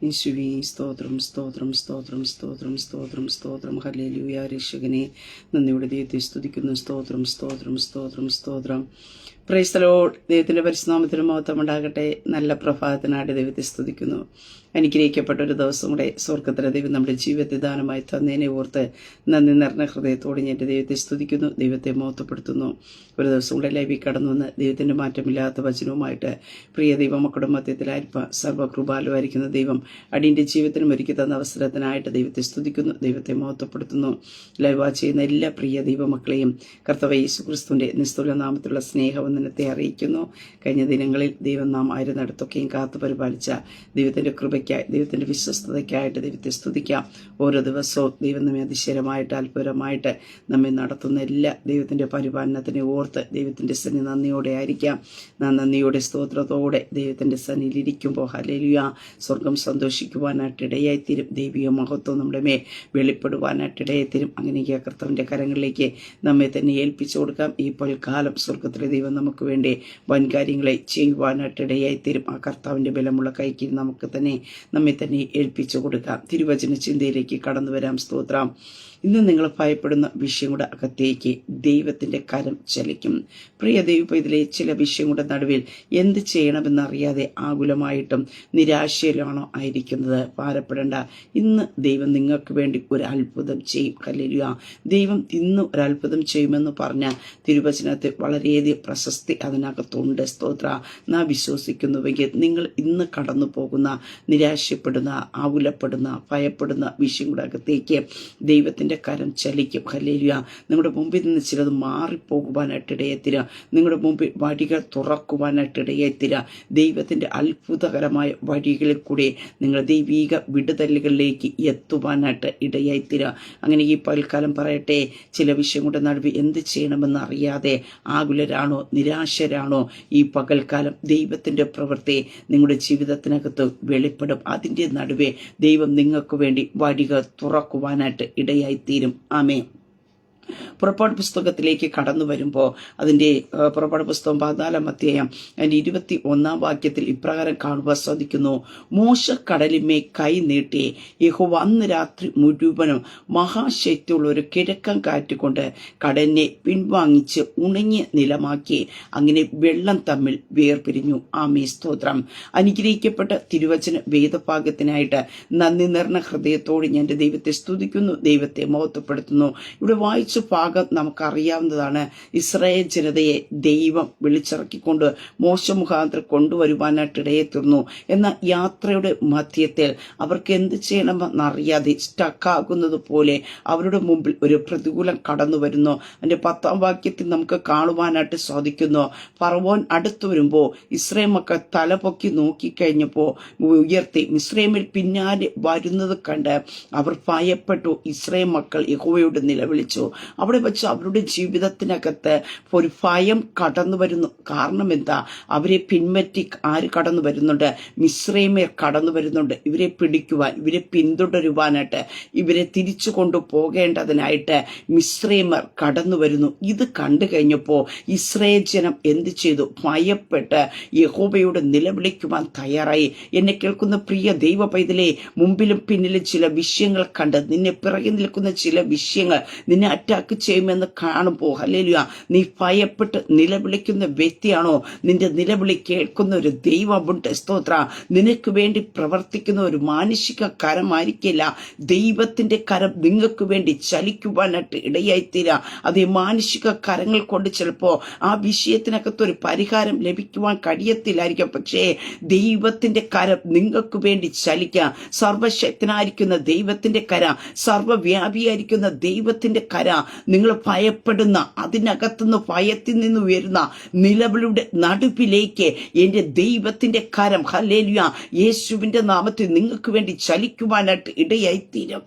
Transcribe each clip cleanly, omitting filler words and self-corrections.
യേശുവേ സ്തോത്രം സ്തോത്രം സ്തോത്രം സ്തോത്രം സ്തോത്രം സ്തോത്രം ഹല്ലേലൂയ. രക്ഷകനെ നന്ദിയുടെ ദൈവത്തെ സ്തുതിക്കുന്നു. സ്തോത്രം സ്തോത്രം സ്തോത്രം സ്തോത്രം. Praise the Lord. ദൈവത്തിന്റെ പരിശുദ്ധനാമത്തിന് മഹത്വം ഉണ്ടാകട്ടെ. നല്ല പ്രഭാതത്തിനായിട്ട് ദൈവത്തെ സ്തുതിക്കുന്നു. അനുഗ്രഹിക്കപ്പെട്ട ഒരു ദിവസം കൂടെ സ്വർഗത്തിലെ ദൈവം നമ്മുടെ ജീവിതത്തെ ദാനമായി തന്നതിനെ ഓർത്ത് നന്ദി നിറഞ്ഞ ഹൃദയത്തോടെ ഞാൻ എൻ്റെ ദൈവത്തെ സ്തുതിക്കുന്നു, ദൈവത്തെ മഹത്വപ്പെടുത്തുന്നു. ഒരു ദിവസം കൂടെ ലൈവിൽ കടന്നു വന്ന് ദൈവത്തിന്റെ മാറ്റമില്ലാത്ത വചനവുമായിട്ട് പ്രിയ ദൈവമക്കളുടെ മധ്യത്തിലായിരിക്കാം സർവ്വകൃപാലുവായിരിക്കുന്ന ദൈവം അടിയന്റെ ജീവിതത്തിനും ഒരുക്കി തന്ന അവസരത്തിനായിട്ട് ദൈവത്തെ സ്തുതിക്കുന്നു, ദൈവത്തെ മഹത്വപ്പെടുത്തുന്നു. ലൈവ് ചെയ്യുന്ന എല്ലാ പ്രിയ ദൈവമക്കളെയും കർത്താവ് യേശുക്രിസ്തുവിന്റെ നിസ്തുല നാമത്തിലുള്ള സ്നേഹവന്ദനത്തെ അറിയിക്കുന്നു. കഴിഞ്ഞ ദിനങ്ങളിൽ ദൈവം നാം ആയിരുന്നിടത്തൊക്കെയും കാത്തു പരിപാലിച്ച ദൈവത്തിന്റെ കൃപയ്ക്കായി, ദൈവത്തിന്റെ വിശ്വസ്തതയ്ക്കായിട്ട് ദൈവത്തെ സ്തുതിക്കാം. ഓരോ ദിവസവും ദൈവം നമ്മെ അതിശയമായിട്ട് അത്ഭുതമായിട്ട് നമ്മെ നടത്തുന്ന എല്ലാ ദൈവത്തിന്റെ പരിപാലനത്തിനെ ഓർത്ത് ദൈവത്തിന്റെ സന്നി നന്ദിയോടെ ആയിരിക്കാം. നാം നന്ദിയോടെ സ്തോത്രത്തോടെ ദൈവത്തിന്റെ സന്നിയിൽ ഇരിക്കുമ്പോൾ ഹല്ലേലൂയ സ്വർഗം സന്തോഷിക്കുവാനായിട്ട് ഇടയായിത്തീരും. ദൈവിക മഹത്വം നമ്മുടെ മേൽ വെളിപ്പെടുവാനായിട്ട് ഇടയായിത്തീരും. അങ്ങനെ കർത്താവിന്റെ കരങ്ങളിലേക്ക് നമ്മെ തന്നെ ഏൽപ്പിച്ചു കൊടുക്കാം. ഈ കാലം സ്വർഗത്തിലെ ദൈവം നമുക്ക് വേണ്ടി വൻകാര്യങ്ങളെ ചെയ്യുവാനായിട്ട് ഇടയായിത്തീരും. ആ കർത്താവിന്റെ ബലമുള്ള കൈക്ക് നമുക്ക് തന്നെ നമ്മെ തന്നെ ഏൽപ്പിച്ചു കൊടുക്കാം. തിരുവചന ചിന്തയിലേക്ക് കടന്നു വരാം. സ്തോത്രം. ഇന്ന് നിങ്ങൾ ഭയപ്പെടുന്ന വിഷയങ്ങളുടെ അകത്തേക്ക് ദൈവത്തിന്റെ കരം ചലിക്കും. പ്രിയ ദൈവപൈതലെ, ചില വിഷയങ്ങളുടെ നടുവിൽ എന്ത് ചെയ്യണമെന്നറിയാതെ ആകുലമായിട്ടും നിരാശയിലാണോ ആയിരിക്കുന്നത്? ഭാരപ്പെടേണ്ട. ഇന്ന് ദൈവം നിങ്ങൾക്ക് വേണ്ടി ഒരു അത്ഭുതം ചെയ്യും. ഹല്ലേലൂയ. ദൈവം ഇന്ന് ഒരു അത്ഭുതം ചെയ്യുമെന്ന് പറഞ്ഞ തിരുവചനത്തിൽ വളരെയധികം പ്രശസ്തി അതിനകത്തുണ്ട്. സ്തോത്ര. നാം വിശ്വസിക്കുന്നുവെങ്കിൽ നിങ്ങൾ ഇന്ന് കടന്നു പോകുന്ന, നിരാശപ്പെടുന്ന, ആകുലപ്പെടുന്ന, ഭയപ്പെടുന്ന വിഷയങ്ങളുടെ അകത്തേക്ക് ദൈവത്തിന്റെ കരം ചലിക്കും. ഹല്ലേലൂയ. നിങ്ങളുടെ മുമ്പിൽ നിന്ന് ചിലത് മാറിപ്പോകുവാനായിട്ട് ഇടയത്തിര, നിങ്ങളുടെ മുമ്പിൽ വഴികൾ തുറക്കുവാനായിട്ട് ഇടയത്തിര. ദൈവത്തിന്റെ അത്ഭുതകരമായ വഴികളിൽ കൂടെ നിങ്ങൾ ദൈവീക വിടുതലുകളിലേക്ക് എത്തുവാനായിട്ട് ഇടയായിത്തീര. അങ്ങനെ ഈ പൽക്കാലം പറയട്ടെ, ചില വിഷയങ്ങളുടെ നടുവിൽ എന്ത് ചെയ്യണമെന്ന് അറിയാതെ ആകുലരാണോ, നിരാശരാണോ? ഈ പകൽക്കാലം ദൈവത്തിന്റെ പ്രവൃത്തി നിങ്ങളുടെ ജീവിതത്തിനകത്ത് വെളിപ്പെടും. അതിന്റെ നടുവേ ദൈവം നിങ്ങൾക്ക് വേണ്ടി വഴികൾ തുറക്കുവാനായിട്ട് ഇടയായിത്തീരും. ആമേൻ. പുറപ്പാട് പുസ്തകത്തിലേക്ക് കടന്നു വരുമ്പോൾ അതിൻ്റെ പുറപ്പാട് പുസ്തകം 14-ാം അധ്യായം അതിൻ്റെ 21-ാം വാക്യത്തിൽ ഇപ്രകാരം കാണുവാൻ സാധിക്കുന്നു. മോശ കടലിന്മേ കൈ നീട്ടി യഹോവ അന്ന് രാത്രി മുഴുവനും മഹാശക്തിയുള്ള ഒരു കിഴക്കൻ കാറ്റുകൊണ്ട് കടലിനെ പിൻവാങ്ങിച്ച് ഉണങ്ങിയ നിലമാക്കി. അങ്ങനെ വെള്ളം തമ്മിൽ വേർപിരിഞ്ഞു. ആമേ. സ്തോത്രം. അനുഗ്രഹിക്കപ്പെട്ട തിരുവചന വേദഭാഗത്തിനായിട്ട് നന്ദി നിറഞ്ഞ ഹൃദയത്തോട് ഞാൻ എൻ്റെ ദൈവത്തെ സ്തുതിക്കുന്നു, ദൈവത്തെ മഹത്വപ്പെടുത്തുന്നു. ഇവിടെ വായിച്ച ഭാഗം നമുക്കറിയാവുന്നതാണ്. ഇസ്രായേൽ ജനതയെ ദൈവം വിളിച്ചിറക്കിക്കൊണ്ട് മോശ മുഖാന്തരം കൊണ്ടുവരുവാനായിട്ട് ഇടയെത്തുന്നു. എന്നാൽ യാത്രയുടെ മധ്യത്തിൽ അവർക്ക് എന്ത് ചെയ്യണമെന്നറിയാതെ സ്റ്റക്കാകുന്നത് പോലെ അവരുടെ മുമ്പിൽ ഒരു പ്രതികൂലം കടന്നു വരുന്നു. അതിന്റെ 10-ാം വാക്യത്തിൽ നമുക്ക് കാണുവാനായിട്ട് സാധിക്കുന്നു. ഫറവോൻ അടുത്തു വരുമ്പോൾ ഇസ്രായേൽ മക്കൾ തലപൊക്കി നോക്കിക്കഴിഞ്ഞപ്പോൾ ഉയർത്തി മിസ്രയീമിൽ പിന്നാലെ വരുന്നത് കണ്ട് അവർ ഭയപ്പെട്ടു. ഇസ്രായേൽ മക്കൾ യഹോവയോട് നിലവിളിച്ചു. അവിടെ വെച്ച് അവരുടെ ജീവിതത്തിനകത്ത് ഒരു ഭയം കടന്നു വരുന്നു. കാരണം എന്താ? അവരെ പിൻപറ്റി ആര് കടന്നു വരുന്നുണ്ട്? മിസ്രയീമ്യർ കടന്നു വരുന്നുണ്ട്. ഇവരെ പിടിക്കുവാൻ, ഇവരെ പിന്തുടരുവാനായിട്ട്, ഇവരെ തിരിച്ചു കൊണ്ടുപോകേണ്ടതിനായിട്ട് മിസ്രയീമ്യർ കടന്നു വരുന്നു. ഇത് കണ്ടു കഴിഞ്ഞപ്പോൾ ഇസ്രായേൽ ജനം എന്ത് ചെയ്തു? ഭയപ്പെട്ട് യഹോവയോട് നിലവിളിക്കുവാൻ തയ്യാറായി. എന്നെ കേൾക്കുന്ന പ്രിയ ദൈവ പൈതലേ, മുമ്പിലും പിന്നിലും ചില വിഷയങ്ങൾ കണ്ട് നിന്നെ പിറകെ നിൽക്കുന്ന ചില വിഷയങ്ങൾ നിന്നെ അറ്റാക്ക് ചെയ്യുമെന്ന് കാണുമ്പോൾ ഹല്ലേലൂയ, നീ ഭയപ്പെട്ട് നിലവിളിക്കുന്ന വ്യക്തിയാണോ? നിന്റെ നിലവിളി കേൾക്കുന്ന ഒരു ദൈവമുണ്ട്. സ്തോത്ര. നിനക്ക് വേണ്ടി പ്രവർത്തിക്കുന്ന ഒരു മാനുഷിക കരമായിരിക്കില്ല. ദൈവത്തിന്റെ കരം നിങ്ങൾക്ക് വേണ്ടി ചലിക്കുവാനായിട്ട് ഇടയായിത്തീരാ. അത് മാനുഷിക കരങ്ങൾ കൊണ്ട് ചിലപ്പോൾ ആ വിഷയത്തിനകത്തൊരു പരിഹാരം ലഭിക്കുവാൻ കഴിയത്തില്ലായിരിക്കും. പക്ഷേ ദൈവത്തിന്റെ കരം നിങ്ങൾക്ക് വേണ്ടി ചലിക്കാം. സർവശക്തനായിരിക്കുന്ന ദൈവത്തിന്റെ കര, സർവവ്യാപിയായിരിക്കുന്ന ദൈവത്തിന്റെ കര, നിങ്ങൾ ഭയപ്പെടുന്ന അതിനകത്തുനിന്ന് ഭയത്തിൽ നിന്ന് വരുന്ന നിലവിളുടെ നടുവിലേക്ക് എൻ്റെ ദൈവത്തിന്റെ കരം ഹല്ലേലൂയ യേശുവിന്റെ നാമത്തിൽ നിങ്ങൾക്ക് വേണ്ടി ചലിക്കുവാനായിട്ട് ഇടയായിത്തീരും.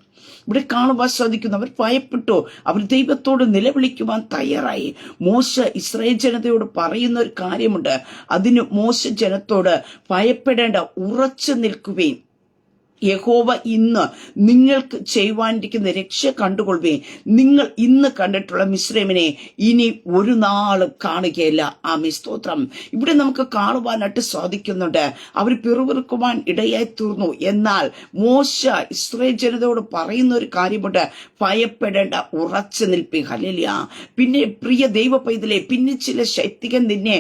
ഇവിടെ കാണുവാൻ സാധിക്കുന്നു. അവർ ഭയപ്പെട്ടു. അവർ ദൈവത്തോട് നിലവിളിക്കുവാൻ തയ്യാറായി. മോശ ഇസ്രായേൽ ജനതയോട് പറയുന്ന ഒരു കാര്യമുണ്ട്. അതിന് മോശ ജനത്തോട് ഭയപ്പെടേണ്ട, ഉറച്ചു നിൽക്കുവേൻ. യഹോവ ഇന്ന് നിങ്ങൾക്ക് ചെയ്യുവാനിരിക്കുന്ന രക്ഷ കണ്ടുകൊള്ളുവേ. നിങ്ങൾ ഇന്ന് കണ്ടിട്ടുള്ള മിസ്രൈമിനെ ഇനി ഒരു നാളും കാണുകയില്ല. ആമേ, സ്തോത്രം. ഇവിടെ നമുക്ക് കാണുവാനായിട്ട് സാധിക്കുന്നുണ്ട്. അവർ പിറുപിറുക്കുവാൻ ഇടയായി തീർന്നു. എന്നാൽ മോശ ഇസ്രായേൽ ജനതയോട് പറയുന്ന ഒരു കാര്യമുണ്ട്, ഭയപ്പെടേണ്ട, ഉറച്ചു നിൽപ്പി. ഹല്ലേലൂയ. പിന്നെ പ്രിയ ദൈവ പൈതലേ, പിന്നെ ചില ശക്തികൾ നിന്നെ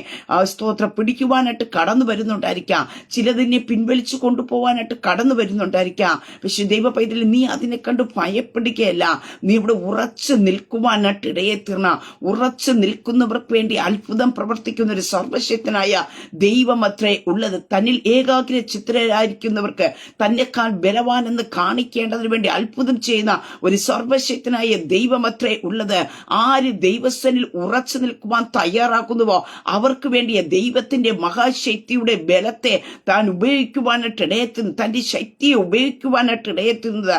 സ്തോത്രം പിടിക്കുവാനായിട്ട് കടന്നു വരുന്നുണ്ടായിരിക്കാം. ചിലതിനെ പിൻവലിച്ചു കൊണ്ടുപോകാനായിട്ട് കടന്നു വരുന്നുണ്ടായിരിക്കാം. പക്ഷെ ദൈവ പൈതലേ, നീ അതിനെ കണ്ട് ഭയപ്പെടുകയല്ല. നീ ഇവിടെ ഉറച്ചു നിൽക്കുവാനായിട്ട് ഇടയെ തീർന്ന, ഉറച്ചു നിൽക്കുന്നവർക്ക് വേണ്ടി അത്ഭുതം പ്രവർത്തിക്കുന്ന ഒരു സർവശക്തനായ ദൈവമത്രേ ഉള്ളത്. തന്നിൽ ഏകാഗ്ര ചിത്രരായിരിക്കുന്നവർക്ക് തന്നെക്കാൾ ബലവാനെന്ന് കാണിക്കേണ്ടതിന് വേണ്ടി അത്ഭുതം ചെയ്യുന്ന ഒരു സർവശക്തനായ ദൈവമത്രേ ഉള്ളത്. ആര് ദൈവസ്ഥനിൽ ഉറച്ചു നിൽക്കുവാൻ തയ്യാറാക്കുന്നുവോ അവർക്ക് വേണ്ടിയ ദൈവത്തിന്റെ മഹാശക്തിയുടെ ബലത്തെ താൻ ഉപയോഗിക്കുവാനായിട്ട് ഇടയെത്തുന്നത്, തന്റെ ശക്തിയെ ഉപയോഗിക്കുവാനായിട്ട് ഇടയെത്തുന്നത്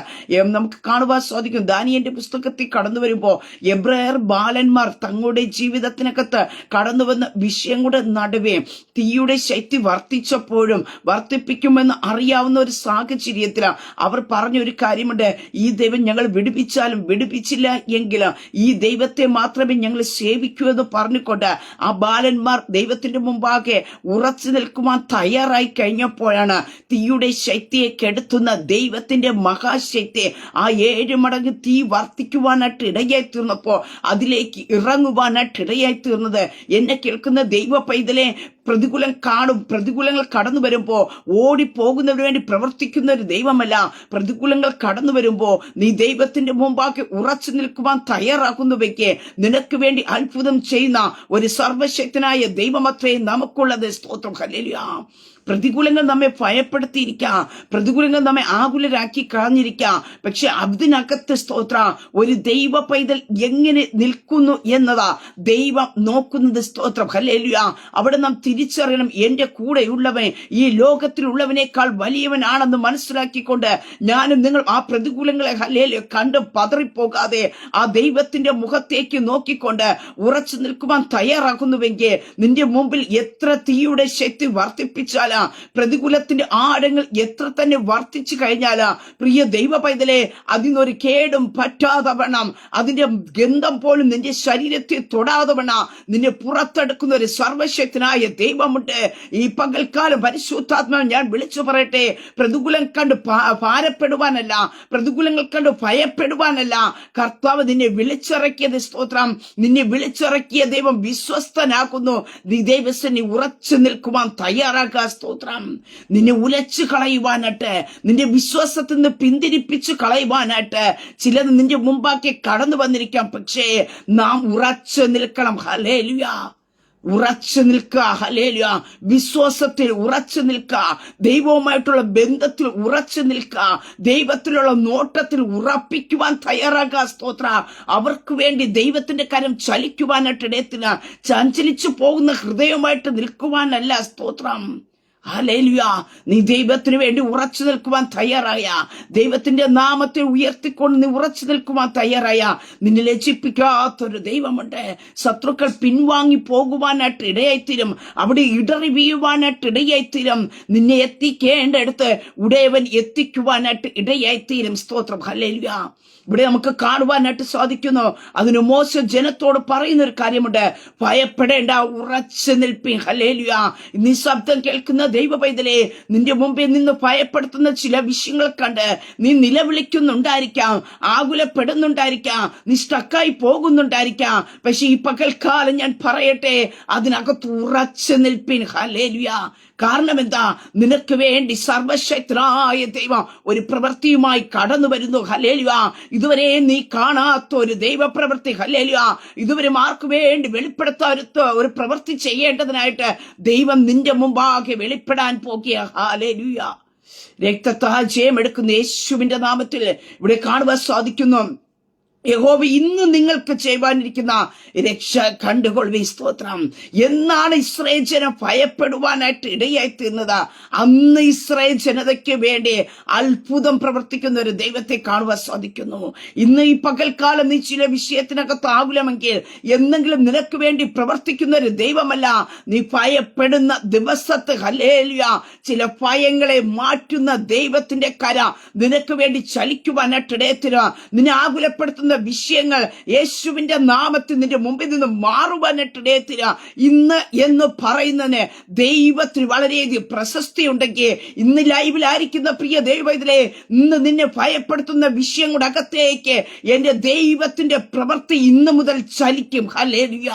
നമുക്ക് കാണുവാൻ സാധിക്കും. ദാനിയേലിന്റെ പുസ്തകത്തിൽ കടന്നു വരുമ്പോ എബ്രായർ ബാലന്മാർ തങ്ങളുടെ ജീവിതത്തിനകത്ത് കടന്നു വന്ന വിഷയങ്ങളുടെ നടുവേ തീയുടെ ശക്തി വർദ്ധിച്ചപ്പോഴും വർദ്ധിപ്പിക്കുമെന്ന് അറിയാവുന്ന ഒരു സാഹചര്യത്തിലാണ് അവർ പറഞ്ഞൊരു കാര്യമുണ്ട്, ഈ ദൈവം ഞങ്ങൾ വിടുവിച്ചാലും വിടുവിച്ചില്ല എങ്കിലും ഈ ദൈവത്തെ മാത്രമേ ഞങ്ങൾ സേവിക്കൂ എന്ന് പറഞ്ഞുകൊണ്ട് ആ ബാലന്മാർ ദൈവത്തിന്റെ മുമ്പാകെ ഉറച്ചു നിൽക്കുവാൻ തയ്യാറായി കഴിഞ്ഞപ്പോഴാണ് തീയുടെ ശക്തിയെ കെടുത്തുന്ന ദൈവത്തിന്റെ മഹാശക്തി ആ 7 മടങ്ങ് തീ വർദ്ധിക്കുവാനായിട്ട് ഇടയായി തീർന്നപ്പോ അതിലേക്ക് ഇറങ്ങുവാനായിട്ട് ഇടയായി തീർന്നത്. എന്നെ കേൾക്കുന്ന ദൈവ പൈതലെ, പ്രതികൂലങ്ങൾ കടന്നു വരുമ്പോ ഓടിപ്പോകുന്നതിന് വേണ്ടി പ്രവർത്തിക്കുന്ന ഒരു ദൈവമല്ല. പ്രതികൂലങ്ങൾ കടന്നു വരുമ്പോ നീ ദൈവത്തിന്റെ മുമ്പാകെ ഉറച്ചു നിൽക്കുവാൻ തയ്യാറാകുന്നുവെക്ക് നിനക്ക് വേണ്ടി അത്ഭുതം ചെയ്യുന്ന ഒരു സർവശക്തനായ ദൈവമത്രേ നമുക്കുള്ളത്. സ്തോത്രം. ഹല്ലേലൂയ. പ്രതികൂലങ്ങൾ നമ്മെ ഭയപ്പെടുത്തിയിരിക്കാം, പ്രതികൂലങ്ങൾ നമ്മെ ആകുലരാക്കി കളഞ്ഞിരിക്കാം. പക്ഷെ അതിനകത്ത് സ്തോത്ര ഒരു ദൈവ പൈതൽ എങ്ങനെ നിൽക്കുന്നു എന്നതാ ദൈവം നോക്കുന്നത്. സ്തോത്രം. ഹല്ലേലൂയ. അവിടെ നാം തിരിച്ചറിയണം, എന്റെ കൂടെയുള്ളവൻ ഈ ലോകത്തിലുള്ളവനേക്കാൾ വലിയവനാണെന്ന് മനസ്സിലാക്കിക്കൊണ്ട് ഞാനും നിങ്ങൾ ആ പ്രതികൂലങ്ങളെ ഹല്ലേലൂയ കണ്ട് പതറിപ്പോകാതെ ആ ദൈവത്തിന്റെ മുഖത്തേക്ക് നോക്കിക്കൊണ്ട് ഉറച്ചു നിൽക്കുവാൻ തയ്യാറാക്കുന്നുവെങ്കിൽ നിന്റെ മുമ്പിൽ എത്ര തീയുടെ ശക്തി വർദ്ധിപ്പിച്ചാൽ, പ്രതികൂലത്തിന്റെ ആഴങ്ങൾ എത്ര തന്നെ വർദ്ധിച്ചു കഴിഞ്ഞാല് പ്രിയ ദൈവ പൈതലെ അതിനൊരു കേടും പറ്റാതെ വേണം, അതിന്റെ ഗന്ധം പോലും നിന്റെ ശരീരത്തെ തൊടാതെ വേണം നിന്നെ പുറത്തെടുക്കുന്ന ഒരു സർവശക്തനായ ദൈവമുണ്ട്. ഈ പകൽക്കാലം പരിശുദ്ധാത്മാവ് ഞാൻ വിളിച്ചു പറയട്ടെ, പ്രതികൂലം കണ്ട് ഭാരപ്പെടുവാനല്ല, പ്രതികൂലങ്ങൾ കണ്ട് ഭയപ്പെടുവാനല്ല കർത്താവ് നിന്നെ വിളിച്ചിറക്കിയത്. സ്തോത്രം. നിന്നെ വിളിച്ചിറക്കിയ ദൈവം വിശ്വസ്തനാക്കുന്നു. നീ ദൈവസ്ഥനിൽ ഉറച്ചു നിൽക്കുവാൻ തയ്യാറാക്കുക. സ്തോത്രം. നിന്നെ ഉലച്ചു കളയുവാനായിട്ട്, നിന്റെ വിശ്വാസത്തിൽ നിന്ന് പിന്തിരിപ്പിച്ചു കളയുവാനായിട്ട് ചിലത് നിന്റെ മുമ്പാക്കി കടന്നു വന്നിരിക്കാം. പക്ഷേ നാം ഉറച്ചു നിൽക്കണം. ഹല്ലേലൂയ. ഉറച്ചു നിൽക്കുക. ഹല്ലേലൂയ. വിശ്വാസത്തിൽ ഉറച്ചു നിൽക്കുക, ദൈവവുമായിട്ടുള്ള ബന്ധത്തിൽ ഉറച്ചു നിൽക്കുക, ദൈവത്തിലുള്ള നോട്ടത്തിൽ ഉറപ്പിക്കുവാൻ തയ്യാറാക്കുക. സ്തോത്ര. അവർക്ക് വേണ്ടി ദൈവത്തിന്റെ കരം ചലിക്കുവാനായിട്ട് ഇടയത്തിന്, ചഞ്ചലിച്ചു പോകുന്ന ഹൃദയവുമായിട്ട് നിൽക്കുവാനല്ല. സ്തോത്രം. ഹല്ലേലൂയ. നീ ദൈവത്തിന് വേണ്ടി ഉറച്ചു നിൽക്കുവാൻ തയ്യാറായ, ദൈവത്തിന്റെ നാമത്തെ ഉയർത്തിക്കൊണ്ട് നീ ഉറച്ചു നിൽക്കുവാൻ തയ്യാറായ, നിന്നെ ലജ്ജിപ്പിക്കാത്തൊരു ദൈവമുണ്ട്. ശത്രുക്കൾ പിൻവാങ്ങി പോകുവാനായിട്ട് ഇടയായിത്തീരും, അവിടെ ഇടറി വീഴുവാനായിട്ട് ഇടയായിത്തീരും, നിന്നെ എത്തിക്കേണ്ടടുത്ത് ഉടയവൻ എത്തിക്കുവാനായിട്ട് ഇടയായിത്തീരും. സ്തോത്രം. ഹല്ലേലൂയ. ഇവിടെ നമുക്ക് കാണുവാനായിട്ട് സാധിക്കുന്നു. അതിന് മോശ ജനത്തോട് പറയുന്ന ഒരു കാര്യമുണ്ട്, ഭയപ്പെടേണ്ട, ഉറച്ചു നിൽപ്പി. ഹല്ലേലൂയ. നീ ശബ്ദം കേൾക്കുന്ന ദൈവ പൈതലേ, നിന്റെ മുമ്പിൽ നിന്ന് ഭയപ്പെടുത്തുന്ന ചില വിഷയങ്ങൾ കണ്ട് നീ നിലവിളിക്കുന്നുണ്ടായിരിക്കാം, ആകുലപ്പെടുന്നുണ്ടായിരിക്കാം, നീ സ്റ്റക്കായി പോകുന്നുണ്ടായിരിക്കാം. പക്ഷെ ഈ പകൽക്കാലം ഞാൻ പറയട്ടെ, അതിനകത്ത് ഉറച്ചു നിൽപ്പിൻ. ഹല്ലേലൂയ. കാരണം എന്താ? നിനക്ക് വേണ്ടി സർവശക്തനായ ദൈവം ഒരു പ്രവൃത്തിയുമായി കടന്നു വരുന്നു. ഹല്ലേലൂയ. ഇതുവരെ നീ കാണാത്ത ഒരു ദൈവപ്രവൃത്തി. ഹല്ലേലൂയ. ഇതുവരെ ആർക്കു വേണ്ടി വെളിപ്പെടുത്താത്ത ഒരു പ്രവൃത്തി ചെയ്യേണ്ടതിനായിട്ട് ദൈവം നിന്റെ മുമ്പാകെ വെളിപ്പെടാൻ പോകുക. ഹല്ലേലൂയ. രക്തത്താൽ ജയമെടുക്കുന്ന യേശുവിന്റെ നാമത്തിൽ ഇവിടെ കാണുവാൻ സാധിക്കുന്നു. യഹോവ ഇന്ന് നിങ്ങൾക്ക് ചെയ്യുവാനിരിക്കുന്ന രക്ഷ കണ്ടുകൊള്ളുവീ. സ്തോത്രം. എന്നാണ് ഇസ്രായേൽ ജനം ഭയപ്പെടുവാനായിട്ട് ഇടയായി തീർന്നത്? അന്ന് ഇസ്രായേൽ ജനതയ്ക്ക് വേണ്ടി അത്ഭുതം പ്രവർത്തിക്കുന്ന ഒരു ദൈവത്തെ കാണുവാൻ സാധിക്കുന്നു. ഇന്ന് ഈ പകൽക്കാലം നീ ചില വിഷയത്തിനകത്ത് ആകുലമെങ്കിൽ എന്തെങ്കിലും നിനക്ക് വേണ്ടി പ്രവർത്തിക്കുന്ന ഒരു ദൈവമല്ല. നീ ഭയപ്പെടുന്ന ദിവസത്ത് ഹല്ലേലൂയ ചില ഭയങ്ങളെ മാറ്റുന്ന ദൈവത്തിന്റെ കര നിനക്ക് വേണ്ടി ചലിക്കുവാനായിട്ട് ഇടയത്തില്ല. നിന്നെ ആകുലപ്പെടുത്തുന്ന വിഷയങ്ങൾ യേശുവിന്റെ നാമത്തിൽ നിന്റെ മുമ്പിൽ നിന്ന് മാറുവാനായിട്ട് ഇടയത്തില്ല. ഇന്ന് എന്ന് പറയുന്നതിന് ദൈവത്തിന് വളരെയധികം പ്രശസ്തി ഉണ്ടെങ്കിൽ ഇന്ന് ലൈവിലായിരിക്കുന്ന പ്രിയ ദൈവത്തിലെ ഇന്ന് നിന്നെ ഭയപ്പെടുത്തുന്ന വിഷയങ്ങളുടെ അകത്തേക്ക് എന്റെ ദൈവത്തിന്റെ പ്രവൃത്തി ഇന്ന് മുതൽ ചലിക്കും. ഹല്ലേലൂയ.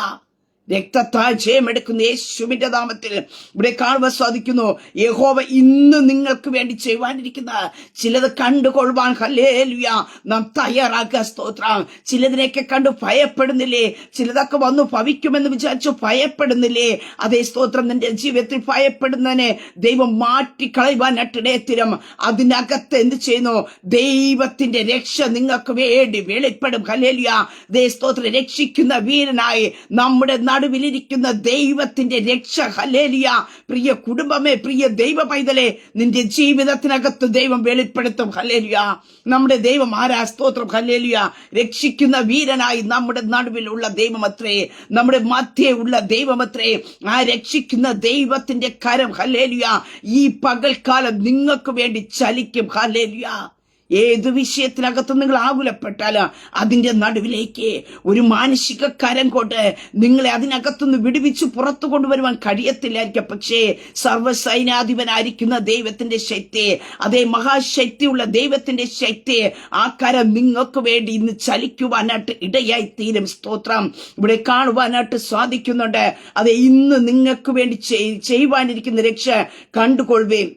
രക്തത്താൽ ജയമെടുക്കുന്ന യേശുവിന്റെ നാമത്തിൽ ഇവിടെ കാണുവാൻ സാധിക്കുന്നു. യഹോവ ഇന്ന് നിങ്ങൾക്ക് വേണ്ടി ചെയ്യുവാനിരിക്കുന്ന ചിലത് കണ്ടുകൊള്ളുവാൻ ഹല്ലേലൂയ നാം തയ്യാറാക്കുക. സ്തോത്രം. ചിലതിനെയൊക്കെ കണ്ടു ഭയപ്പെടുന്നില്ലേ? ചിലതൊക്കെ വന്നു ഭവിക്കുമെന്ന് വിചാരിച്ചു ഭയപ്പെടുന്നില്ലേ? അതേ സ്തോത്രം. നിന്റെ ജീവിതത്തിൽ ഭയപ്പെടുന്നതിനെ ദൈവം മാറ്റിക്കളയുവാനായിട്ടിടയത്തിലും അതിനകത്ത് എന്ത് ചെയ്യുന്നു? ദൈവത്തിന്റെ രക്ഷ നിങ്ങൾക്ക് വേണ്ടി വെളിപ്പെടും. ഹല്ലേലൂയ. അതേ സ്തോത്രം. രക്ഷിക്കുന്ന വീരനായി നമ്മുടെ നടുവിലിരിക്കുന്ന ദൈവത്തിന്റെ രക്ഷ. ഹല്ലേലൂയ. പ്രിയ കുടുംബമേ, പ്രിയ ദൈവ പൈതലേ, നിന്റെ ജീവിതത്തിനകത്ത് ദൈവം വെളിപ്പെടുത്തും. ഹല്ലേലൂയ. നമ്മുടെ ദൈവം ആരാ? സ്തോത്രം. ഹല്ലേലൂയ. രക്ഷിക്കുന്ന വീരനായി നമ്മുടെ നടുവിലുള്ള ദൈവമത്രേ, നമ്മുടെ മധ്യേ ഉള്ള ദൈവമത്രേ. ആ രക്ഷിക്കുന്ന ദൈവത്തിന്റെ കരം ഹല്ലേലൂയ ഈ പകൽക്കാലം നിങ്ങൾക്ക് വേണ്ടി ചലിക്കും. ഹല്ലേലൂയ. ഏത് വിഷയത്തിനകത്ത് നിങ്ങൾ ആകുലപ്പെട്ടാൽ അതിന്റെ നടുവിലേക്ക് ഒരു മാനസിക കരം കൊണ്ട് നിങ്ങളെ അതിനകത്തുനിന്ന് വിടുവിച്ച് പുറത്തു കൊണ്ടുവരുവാൻ കഴിയത്തില്ലായിരിക്കും. പക്ഷേ സർവ്വസൈന്യാധിപനായിരിക്കുന്ന ദൈവത്തിന്റെ ശക്തി, അതേ മഹാശക്തിയുള്ള ദൈവത്തിന്റെ ശക്തി, ആ കരം നിങ്ങൾക്ക് വേണ്ടി ഇന്ന് ചലിക്കുവാനായിട്ട് ഇടയായി തീരും. സ്തോത്രം. ഇവിടെ കാണുവാനായിട്ട് സാധിക്കുന്നുണ്ട്. അതെ, ഇന്ന് നിങ്ങൾക്ക് വേണ്ടി ചെയ്യുവാനിരിക്കുന്ന രക്ഷ കണ്ടുകൊള്ളുവേൻ.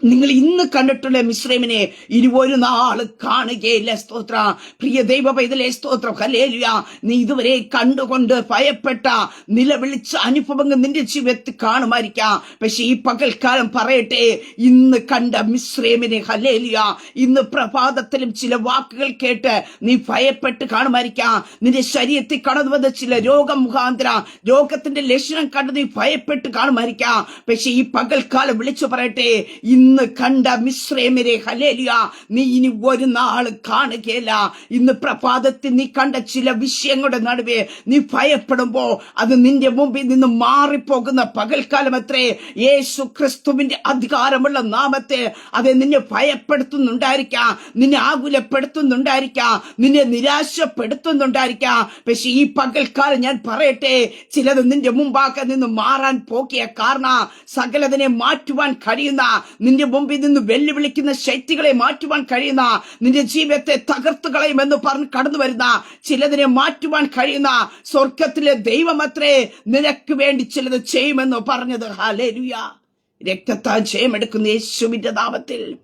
നിങ്ങൾ ഇന്ന് കണ്ടിട്ടുള്ള മിസ്രൈമിനെ ഇനി ഒരു നാള് കാണുകയില്ല. സ്തോത്ര. പ്രിയ ദൈവ പൈതലേ, സ്തോത്രം. ഹല്ലേലൂയ. നീ ഇതുവരെ കണ്ടുകൊണ്ട് ഭയപ്പെട്ട നിലവിളിച്ച അനുഭവങ്ങൾ നിന്റെ ജീവിതത്തിൽ കാണുമായിരിക്കാം. പക്ഷെ ഈ പകൽക്കാലം പറയട്ടെ, ഇന്ന് കണ്ട മിസ്രൈമിനെ ഹല്ലേലൂയ ഇന്ന് പ്രഭാതത്തിലും ചില വാക്കുകൾ കേട്ട് നീ ഭയപ്പെട്ട് കാണുമായിരിക്കാം. നിന്റെ ശരീരത്തിൽ കടന്നു വന്ന ചില രോഗം മുഖാന്തര രോഗത്തിന്റെ ലക്ഷണം കണ്ട് നീ ഭയപ്പെട്ട് കാണുമായിരിക്കാം. പക്ഷെ ഈ പകൽക്കാലം വിളിച്ചു പറയട്ടെ, ഇന്ന് കണ്ട മിസ്രൈമിനെ ഹല്ലേലൂയ നീ ഇനി ഒരു നാൾ കാണുകയില്ല. ഇന്ന് പ്രഭാതത്തിൽ നീ കണ്ട ചില വിഷയങ്ങളുടെ നടുവേ നീ ഭയപ്പെടുമ്പോ അത് നിന്റെ മുമ്പിൽ നിന്ന് മാറിപ്പോകുന്ന പകൽക്കാലം അത്രേ. യേശു ക്രിസ്തുവിന്റെ അധികാരമുള്ള നാമത്തെ അത് നിന്നെ ഭയപ്പെടുത്തുന്നുണ്ടായിരിക്കാം, നിന്നെ ആകുലപ്പെടുത്തുന്നുണ്ടായിരിക്കാം, നിന്നെ നിരാശപ്പെടുത്തുന്നുണ്ടായിരിക്കാം. പക്ഷെ ഈ പകൽക്കാലം ഞാൻ പറയട്ടെ, ചിലത് നിന്റെ മുമ്പാകെ നിന്ന് മാറാൻ പോകിയ കാരണം സകലതിനെ മാറ്റുവാൻ കഴിയുന്ന, നിന്റെ മുമ്പിൽ നിന്ന് വെല്ലുവിളിക്കുന്ന ശക്തികളെ മാറ്റുവാൻ കഴിയുന്ന, നിന്റെ ജീവിതത്തെ തകർത്തു കളയുമെന്ന് പറഞ്ഞ് കടന്നു വരുന്ന, ചിലതിനെ മാറ്റുവാൻ കഴിയുന്ന സ്വർഗത്തിലെ ദൈവമത്രേ നിനക്ക് വേണ്ടി ചിലത് ചെയ്യുമെന്ന് പറഞ്ഞത്. ഹല്ലേലൂയ. രക്തത്താൽ ജയമെടുക്കുന്ന യേശുവിന്റെ നാമത്തിൽ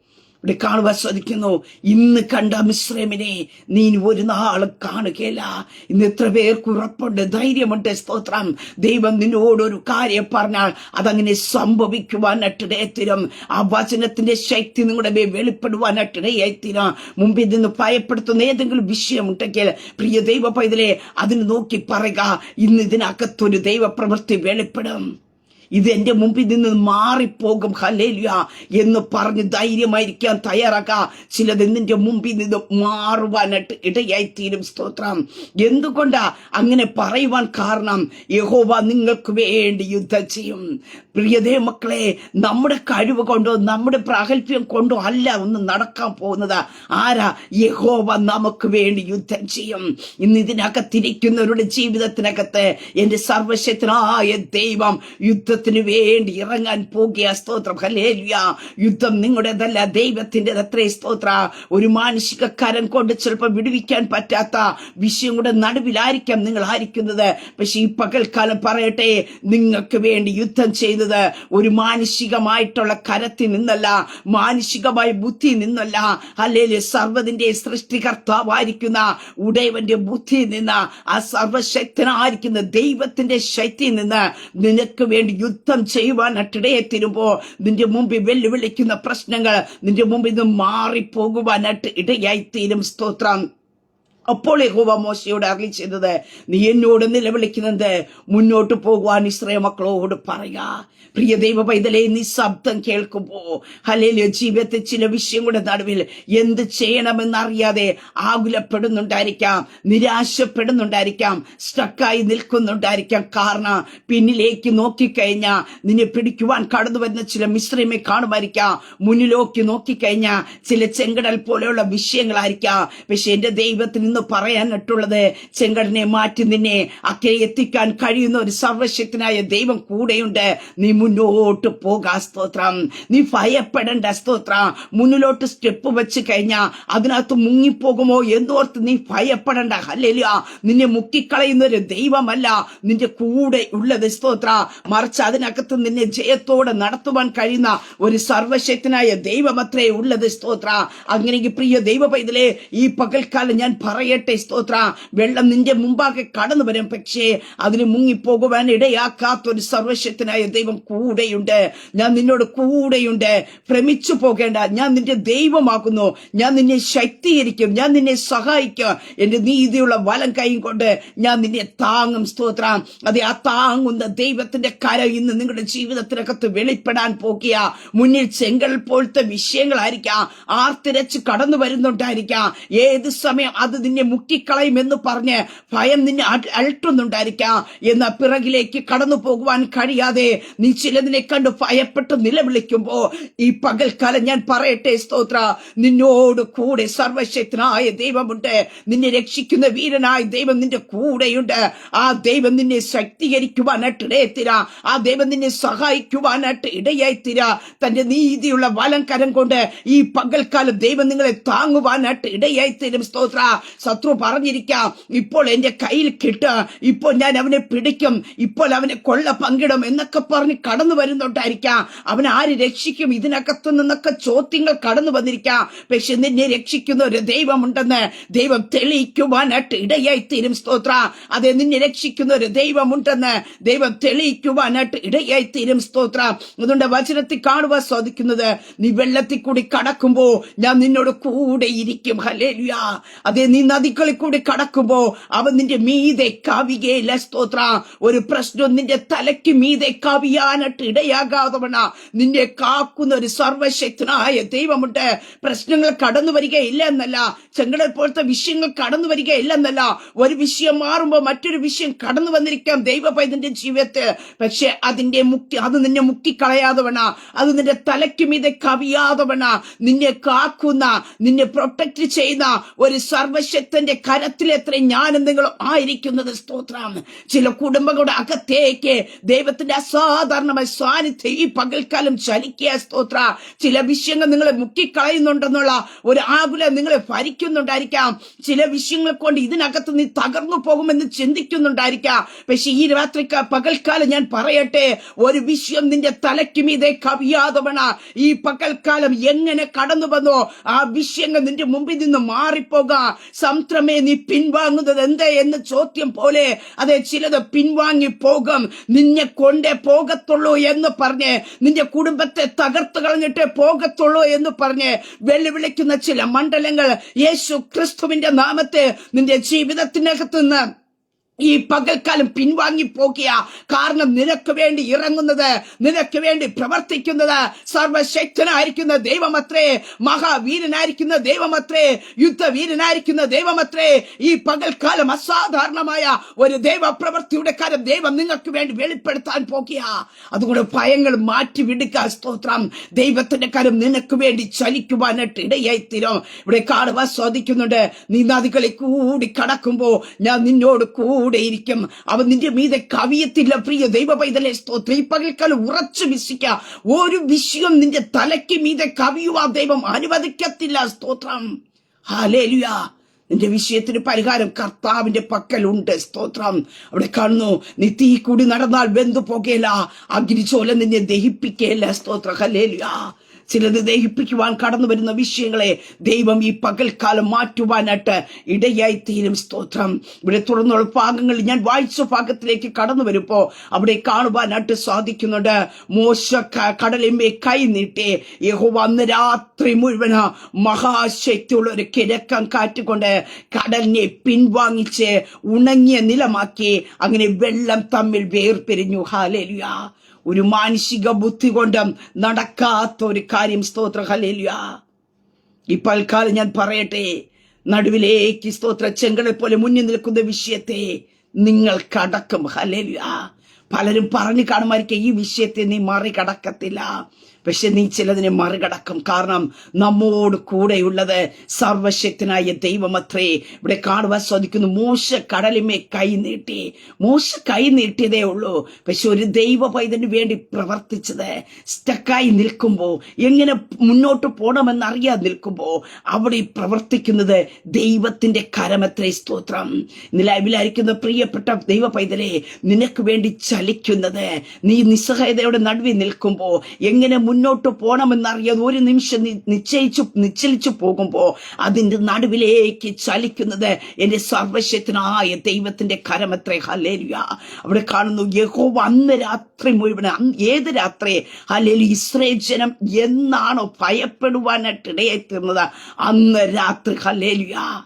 ഇവിടെ കാണുവാൻ സാധിക്കുന്നു. ഇന്ന് കണ്ട മിസ്രൈമിനെ നീ ഒരു നാൾ കാണുകയില്ല. ഇന്ന് എത്ര പേർക്ക് ഉറപ്പുണ്ട്, ധൈര്യമുണ്ട്. സ്തോത്രം. ദൈവം നിന്നോടൊരു കാര്യം പറഞ്ഞാൽ അതങ്ങനെ സംഭവിക്കുവാനായിട്ടിടയത്തിരും. ആ വചനത്തിന്റെ ശക്തി നിങ്ങളുടെ മേൽ വെളിപ്പെടുവാനായിട്ടിടയത്തിരും. മുമ്പിൽ നിന്ന് ഭയപ്പെടുത്തുന്ന ഏതെങ്കിലും വിഷയമുണ്ടെങ്കിൽ പ്രിയ ദൈവ പൈതലേ, അതിന് നോക്കി പറയുക, ഇന്ന് ഇതിനകത്തൊരു ദൈവപ്രവൃത്തി വെളിപ്പെടും. ഇത് എന്റെ മുമ്പിൽ നിന്ന് മാറിപ്പോകും. ഹല്ലേലൂയ എന്ന് പറഞ്ഞ് ധൈര്യമായിരിക്കാൻ തയ്യാറാക്കുക. ചിലത് നിന്റെ മുമ്പിൽ നിന്ന് മാറുവാനായിട്ട് ഇടയായിത്തീരും. സ്തോത്രം. എന്തുകൊണ്ടാ അങ്ങനെ പറയുവാൻ കാരണം? യഹോവ നിങ്ങൾക്ക് വേണ്ടി യുദ്ധം ചെയ്യും. പ്രിയതേ മക്കളെ, നമ്മുടെ കഴിവ് കൊണ്ടോ നമ്മുടെ പ്രാഗൽഭ്യം കൊണ്ടോ അല്ല ഒന്നും നടക്കാൻ പോകുന്നത്. ആരാ? യഹോവ നമുക്ക് വേണ്ടി യുദ്ധം ചെയ്യും. ഇന്ന് ഇതിനകത്തിരിക്കുന്നവരുടെ ജീവിതത്തിനകത്ത് എന്റെ സർവശക്തനായ ദൈവം യുദ്ധത്തിന് വേണ്ടി ഇറങ്ങാൻ പോകുക. സ്തോത്രം. ഹല്ലേലൂയ. യുദ്ധം നിങ്ങളുടേതല്ല, ദൈവത്തിൻ്റെതത്രേ. സ്തോത്ര. ഒരു മാനുഷിക കരം കൊണ്ട് ചിലപ്പോൾ വിടുവിക്കാൻ പറ്റാത്ത വിഷയം കൂടെ നടുവിലായിരിക്കാം നിങ്ങൾ ആയിരിക്കുന്നത്. പക്ഷെ ഈ പകൽക്കാലം പറയട്ടെ, നിങ്ങൾക്ക് വേണ്ടി യുദ്ധം ചെയ്തത് ഒരു മാനുഷികമായിട്ടുള്ള കരത്തിൽ നിന്നല്ല, മാനുഷികമായ ബുദ്ധി നിന്നല്ല. ഹല്ലേലൂയ. സർവ്വതിന്റെ സൃഷ്ടികർത്താവായിരിക്കുന്ന ഉടയവന്റെ ബുദ്ധിയിൽ നിന്ന്, ആ സർവശക്തനായിരിക്കുന്ന ദൈവത്തിന്റെ ശക്തിയിൽ നിന്ന് നിനക്ക് വേണ്ടി യുദ്ധം ചെയ്യുവാനായിട്ടിടയെത്തിരുമ്പോ നിന്റെ മുമ്പിൽ വെല്ലുവിളിക്കുന്ന പ്രശ്നങ്ങൾ നിന്റെ മുമ്പിൽ നിന്ന് മാറിപ്പോകുവാനായിട്ട് ഇടയായിത്തീരും. സ്തോത്രം. അപ്പോൾ യഹോവ മോശയോട് അരുളി ചെയ്തത്, നീ എന്നോട് നിലവിളിക്കുന്നത് മുന്നോട്ട് പോകുവാൻ ഇസ്രായേൽ മക്കളോട് പറയാ. പ്രിയ ദൈവ പൈതലേ, നീ ശബ്ദം കേൾക്കുമ്പോ ഹല്ലേലൂയ ജീവിതത്തിൽ ചില വിഷയങ്ങളുടെ നടുവിൽ എന്ത് ചെയ്യണമെന്നറിയാതെ ആകുലപ്പെടുന്നുണ്ടായിരിക്കാം, നിരാശപ്പെടുന്നുണ്ടായിരിക്കാം, സ്റ്റക്കായി നിൽക്കുന്നുണ്ടായിരിക്കാം. കാരണം പിന്നിലേക്ക് നോക്കിക്കഴിഞ്ഞാൽ നിന്നെ പിടിക്കുവാൻ കടന്നു വരുന്ന ചില മിശ്രമെ കാണുമായിരിക്കാം. മുന്നിലേക്ക് നോക്കിക്കഴിഞ്ഞാൽ ചില ചെങ്കടൽ പോലെയുള്ള വിഷയങ്ങളായിരിക്കാം. പക്ഷെ എന്റെ ദൈവത്തിൽ നിന്ന് പറയാനിട്ടുള്ളത്, ചെങ്കടനെ മാറ്റി നിന്നെ അക്കരെ എത്തിക്കാൻ കഴിയുന്ന ഒരു സർവശക്തനായ ദൈവം കൂടെയുണ്ട്. നീ മുന്നോട്ട് പോകാ. സ്തോത്രം. നീ ഭയപ്പെടേണ്ട. സ്തോത്രം. മുന്നിലോട്ട് സ്റ്റെപ്പ് വെച്ച് കഴിഞ്ഞാൽ അതിനകത്ത് മുങ്ങിപ്പോകുമോ എന്നോർത്ത് നീ ഭയപ്പെടേണ്ട. ഹല്ലേലൂയ. നിന്നെ മുക്കിക്കളയുന്ന ഒരു ദൈവമല്ല നിന്റെ കൂടെ ഉള്ളത്. സ്തോത്ര. മറിച്ച് അതിനകത്ത് നിന്നെ ജയത്തോടെ നടത്തുവാൻ കഴിയുന്ന ഒരു സർവശക്തനായ ദൈവമത്രേ ഉള്ളത്. സ്തോത്ര. അങ്ങനെയെങ്കിൽ പ്രിയ ദൈവ പൈതലേ, ഈ പകൽക്കാലം ഞാൻ പറയട്ടെ, സ്തോത്ര, വെള്ളം നിന്റെ മുമ്പാകെ കടന്നു വരും, പക്ഷേ അതിന് മുങ്ങിപ്പോകുവാൻ ഇടയാക്കാത്ത ഒരു സർവശക്തനായ ദൈവം കൂടെയുണ്ട്. ഞാൻ നിന്നോട് കൂടെയുണ്ട്. ഭ്രമിച്ചു പോകേണ്ട. ഞാൻ നിന്റെ ദൈവമാകുന്നു. ഞാൻ നിന്നെ ശക്തീകരിക്കും. ഞാൻ നിന്നെ സഹായിക്കും. എന്റെ നീതിയുള്ള വലം കൈ കൊണ്ട് ഞാൻ നിന്നെ താങ്ങും. സ്തോത്രം. അതെ, ആ താങ്ങുന്ന ദൈവത്തിന്റെ കരം ഇന്ന് നിങ്ങളുടെ ജീവിതത്തിനകത്ത് വെളിപ്പെടാൻ പോകുക. മുന്നിൽ ചെങ്കൽ പോലത്തെ വിഷയങ്ങളായിരിക്കാം, ആർത്തിരച്ച് കടന്നു വരുന്നുണ്ടായിരിക്കാം. ഏത് സമയം അത് നിന്നെ മുക്കിക്കളയുമെന്ന് പറഞ്ഞ് ഭയം നിന്നെ അലട്ടുന്നുണ്ടായിരിക്കാം. എന്നാൽ പിറകിലേക്ക് കടന്നു പോകുവാൻ കഴിയാതെ നീ ചിലതിനെ കണ്ട് ഭയപ്പെട്ട് നിലവിളിക്കുമ്പോ ഈ പകൽക്കാലം ഞാൻ പറയട്ടെ, സ്തോത്ര, നിന്നോട് കൂടെ സർവശക്തനായ ദൈവമുണ്ട്. നിന്നെ രക്ഷിക്കുന്ന വീരനായ ദൈവം നിന്റെ കൂടെയുണ്ട്. ആ ദൈവം നിന്നെ ശക്തീകരിക്കുവാനായിട്ട് ഇടയത്തിരാ. ആ ദൈവം നിന്നെ സഹായിക്കുവാനായിട്ട് ഇടയായിത്തീരാ. തന്റെ നീതിയുള്ള വലം കരം കൊണ്ട് ഈ പകൽക്കാലം ദൈവം നിങ്ങളെ താങ്ങുവാനായിട്ട് ഇടയായിത്തീരും. സ്തോത്ര. ശത്രു പറഞ്ഞിരിക്കാം, ഇപ്പോൾ എന്റെ കയ്യിൽ കിട്ടുക, ഇപ്പോൾ ഞാൻ അവനെ പിടിക്കും, ഇപ്പോൾ അവനെ കൊള്ള പങ്കിടും എന്നൊക്കെ പറഞ്ഞ് കടന്നു വരുന്നുണ്ടായിരിക്കാം. അവൻ ആര് രക്ഷിക്കും? ഇതിനകത്തു നിന്നൊക്കെ ചോദ്യങ്ങൾ കടന്നു വന്നിരിക്കാം. പക്ഷെ നിന്നെ രക്ഷിക്കുന്ന ഒരു ദൈവമുണ്ടെന്ന് ദൈവം തെളിയിക്കുവാനായിട്ട് ഇടയായിത്തീരും. സ്തോത്ര. അതെ, നിന്നെ രക്ഷിക്കുന്ന ഒരു ദൈവമുണ്ടെന്ന് ദൈവം തെളിയിക്കുവാനായിട്ട് ഇടയായിത്തീരും. സ്തോത്ര. അതുകൊണ്ട് വചനത്തിൽ കാണുവാൻ സാധിക്കുന്നത്, നീ വെള്ളത്തിൽ കൂടി കടക്കുമ്പോ ഞാൻ നിന്നോട് കൂടെ ഇരിക്കും. ഹല്ലേലൂയ. അതെ, നീ നദികളിൽ കൂടി കടക്കുമ്പോ അവൻ നിന്റെ മീതെ കവികയില്ല. സ്തോത്ര. ഒരു പ്രശ്നം നിന്റെ തലയ്ക്ക് മീതെ കവിയാനായിട്ട് ഇടയാകാതവണ നിന്നെ കാക്കുന്ന ഒരു സർവശക്തനായ ദൈവമുണ്ട്. പ്രശ്നങ്ങൾ കടന്നു വരികയില്ല എന്നല്ല, ചെങ്കടൽ പോലത്തെ വിഷയങ്ങൾ കടന്നു വരികയില്ല എന്നല്ല, ഒരു വിഷയം മാറുമ്പോ മറ്റൊരു വിഷയം കടന്നു വന്നിരിക്കാം ദൈവ പൈതന്റെ ജീവിതത്തിൽ. പക്ഷെ അത് നിന്നെ മുക്കിക്കളയാതവണ, അത് നിന്റെ തലയ്ക്ക് മീതെ കവിയാതവണ നിന്നെ കാക്കുന്ന, നിന്നെ പ്രൊട്ടക്ട് ചെയ്യുന്ന ഒരു സർവശക്തന്റെ കരത്തിലെത്ര ഞാനും നിങ്ങളും ആയിരിക്കുന്നത്. സ്തോത്രം. ചില കുടുംബങ്ങളുടെ അകത്തേക്ക് ദൈവത്തിന്റെ അസാധാരണമായ സാന്നിധ്യം ഈ പകൽക്കാലം ചലിക്കുക. സ്തോത്ര. ചില വിഷയങ്ങൾ നിങ്ങളെ മുക്കിക്കളയുന്നുണ്ടെന്നുള്ള ഒരു ആകുല നിങ്ങളെ ഭരിക്കുന്നുണ്ടായിരിക്കാം. ചില വിഷയങ്ങൾ കൊണ്ട് ഇതിനകത്ത് നീ തകർന്നു പോകുമെന്ന് ചിന്തിക്കുന്നുണ്ടായിരിക്കാം. പക്ഷെ ഈ പകൽക്കാലം ഞാൻ പറയട്ടെ, ഒരു വിഷയം നിന്റെ തലയ്ക്ക് മീതെ കവിയാതവണ ഈ പകൽക്കാലം എങ്ങനെ കടന്നു വന്നോ ആ വിഷയങ്ങൾ നിന്റെ മുമ്പിൽ നിന്ന് മാറിപ്പോകാം. സംത്രമേ, നീ പിൻവാങ്ങുന്നത് എന്താ എന്ന ചോദ്യം പോലെ അതെ, ചിലത് പിൻവാങ്ങി പോകും. നിന്നെ കൊണ്ടേ പോകത്തുള്ളൂ എന്ന് പറഞ്ഞ്, നിന്റെ കുടുംബത്തെ തകർത്ത് കളഞ്ഞിട്ടേ പോകത്തുള്ളൂ എന്ന് പറഞ്ഞ് വെല്ലുവിളിക്കുന്ന ചില മണ്ഡലങ്ങൾ യേശു ക്രിസ്തുവിന്റെ നാമത്തെ നിന്റെ ജീവിതത്തിനകത്ത് നിന്ന് ഈ പകൽക്കാലം പിൻവാങ്ങി പോകുക. കാരണം നിനക്ക് വേണ്ടി ഇറങ്ങുന്നത്, നിനക്ക് വേണ്ടി പ്രവർത്തിക്കുന്നത് സർവശക്തനായിരിക്കുന്ന ദൈവമത്രേ, മഹാവീരനായിരിക്കുന്ന ദൈവമത്രേ, യുദ്ധവീരനായിരിക്കുന്ന ദൈവമത്രേ. ഈ പകൽക്കാലം അസാധാരണമായ ഒരു ദൈവപ്രവൃത്തിയുടെ കാര്യം ദൈവം നിങ്ങൾക്ക് വേണ്ടി വെളിപ്പെടുത്താൻ പോകുക. അതുകൊണ്ട് ഭയങ്ങൾ മാറ്റിവിടുക. സ്തോത്രം. ദൈവത്തിന്റെ കാര്യം നിനക്ക് വേണ്ടി ചലിക്കുവാനായിട്ട് ഇടയായിത്തീരും. ഇവിടെ കാണുവാൻ സാധിക്കുന്നുണ്ട്, നീ നദികളിൽ കൂടി കടക്കുമ്പോ ഞാൻ നിന്നോട് കൂടിയിരിക്കും, അവൻ നിന്റെ മീതെ കവിയത്തില്ല. പ്രിയ ദൈവ പൈതലേ, സ്തോത്രം. ഈ പകൽക്കാലം ഉറച്ചു വിശ്വസിക്കുക, ഒരു വിഷയം നിന്റെ തലയ്ക്ക് മീതെ കവിയുവാൻ ദൈവം അനുവദിക്കത്തില്ല. സ്തോത്രം. ഹല്ലേലൂയ. നിന്റെ വിഷയത്തിന് പരിഹാരം കർത്താവിന്റെ പക്കലുണ്ട്. സ്തോത്രം. അവിടെ കാണുന്നു, നീ തീ കൂടി നടന്നാൽ വെന്തു പോകേല, അഗ്നിചോല നിന്നെ ദഹിപ്പിക്കേല. സ്തോത്രം. ഹല്ലേലൂയ. ചിലത് ദഹിപ്പിക്കുവാൻ കടന്നു വരുന്ന വിഷയങ്ങളെ ദൈവം ഈ പകൽക്കാലം മാറ്റുവാനായിട്ട് ഇടയായി തീരും. സ്തോത്രം. ഇവിടെ തുടർന്നുള്ള ഭാഗങ്ങളിൽ ഞാൻ വായിച്ച ഭാഗത്തിലേക്ക് കടന്നു വരുമ്പോ അവിടെ കാണുവാനായിട്ട് സാധിക്കുന്നുണ്ട്. മോശ കടലിന്മേ കൈ നീട്ടി യഹോവ അന്ന് രാത്രി മുഴുവൻ മഹാശക്തിയുള്ള ഒരു കിഴക്കൻ കാറ്റുകൊണ്ട് കടലിനെ പിൻവാങ്ങിച്ച് ഉണങ്ങിയ നിലമാക്കി. അങ്ങനെ വെള്ളം തമ്മിൽ വേർപിരിഞ്ഞു. ഹല്ലേലൂയ. ഒരു മാനുഷിക ബുദ്ധി കൊണ്ടും നടക്കാത്ത ഒരു കാര്യം. സ്തോത്ര. ഹല്ലേലൂയ. ഈ പൽക്കാലം ഞാൻ പറയട്ടെ, നടുവിലേക്ക് സ്തോത്ര ചെങ്കടൽ പോലെ മുന്നിൽ നിൽക്കുന്ന വിഷയത്തെ നിങ്ങൾ കടക്കും. ഹല്ലേലൂയ. പലരും പറഞ്ഞു കാണുമായിരിക്കും ഈ വിഷയത്തെ നീ മറികടക്കത്തില്ല. പക്ഷെ നീ ചിലതിനെ മറികടക്കും. കാരണം നമ്മോട് കൂടെയുള്ളത് സർവശക്തനായ ദൈവമത്രേ. ഇവിടെ കാണുവാൻ സാധിക്കുന്നു. മോശ കടലിന്മേ കൈ നീട്ടി. മോശ കൈ നീട്ടിയതേ ഉള്ളൂ. പക്ഷെ ഒരു ദൈവ പൈതന് വേണ്ടി പ്രവർത്തിച്ചത് സ്റ്റക്കായി നിൽക്കുമ്പോ, എങ്ങനെ മുന്നോട്ട് പോകണമെന്നറിയാതെ നിൽക്കുമ്പോ അവിടെ പ്രവർത്തിക്കുന്നത് ദൈവത്തിന്റെ കരമത്രേ. സ്തോത്രം. നിലവിലായിരിക്കുന്ന പ്രിയപ്പെട്ട ദൈവ പൈതലെ, നിനക്ക് വേണ്ടി ചലിക്കുന്നത് നീ നിസ്സഹായതയുടെ നടുവിൽ നിൽക്കുമ്പോ, എങ്ങനെ മുന്നോട്ട് പോകണമെന്നറിയാതെ ഒരു നിമിഷം നിശ്ചയിച്ചു പോകുമ്പോ അതിന്റെ നടുവിലേക്ക് ചലിക്കുന്നത് എന്റെ സർവശക്തനായ ദൈവത്തിന്റെ കരമത്രേ. ഹല്ലേലൂയ. അവിടെ കാണുന്നു യഹോവ അന്ന് രാത്രി മുഴുവൻ, ഏത് രാത്രി? ഹല്ലേലൂയ. ഇസ്രായേൽ ജനം എന്നാണോ ഭയപ്പെടുവാനായിട്ട് ഇടയായി തീർന്നത് അന്ന് രാത്രി. ഹല്ലേലൂയ.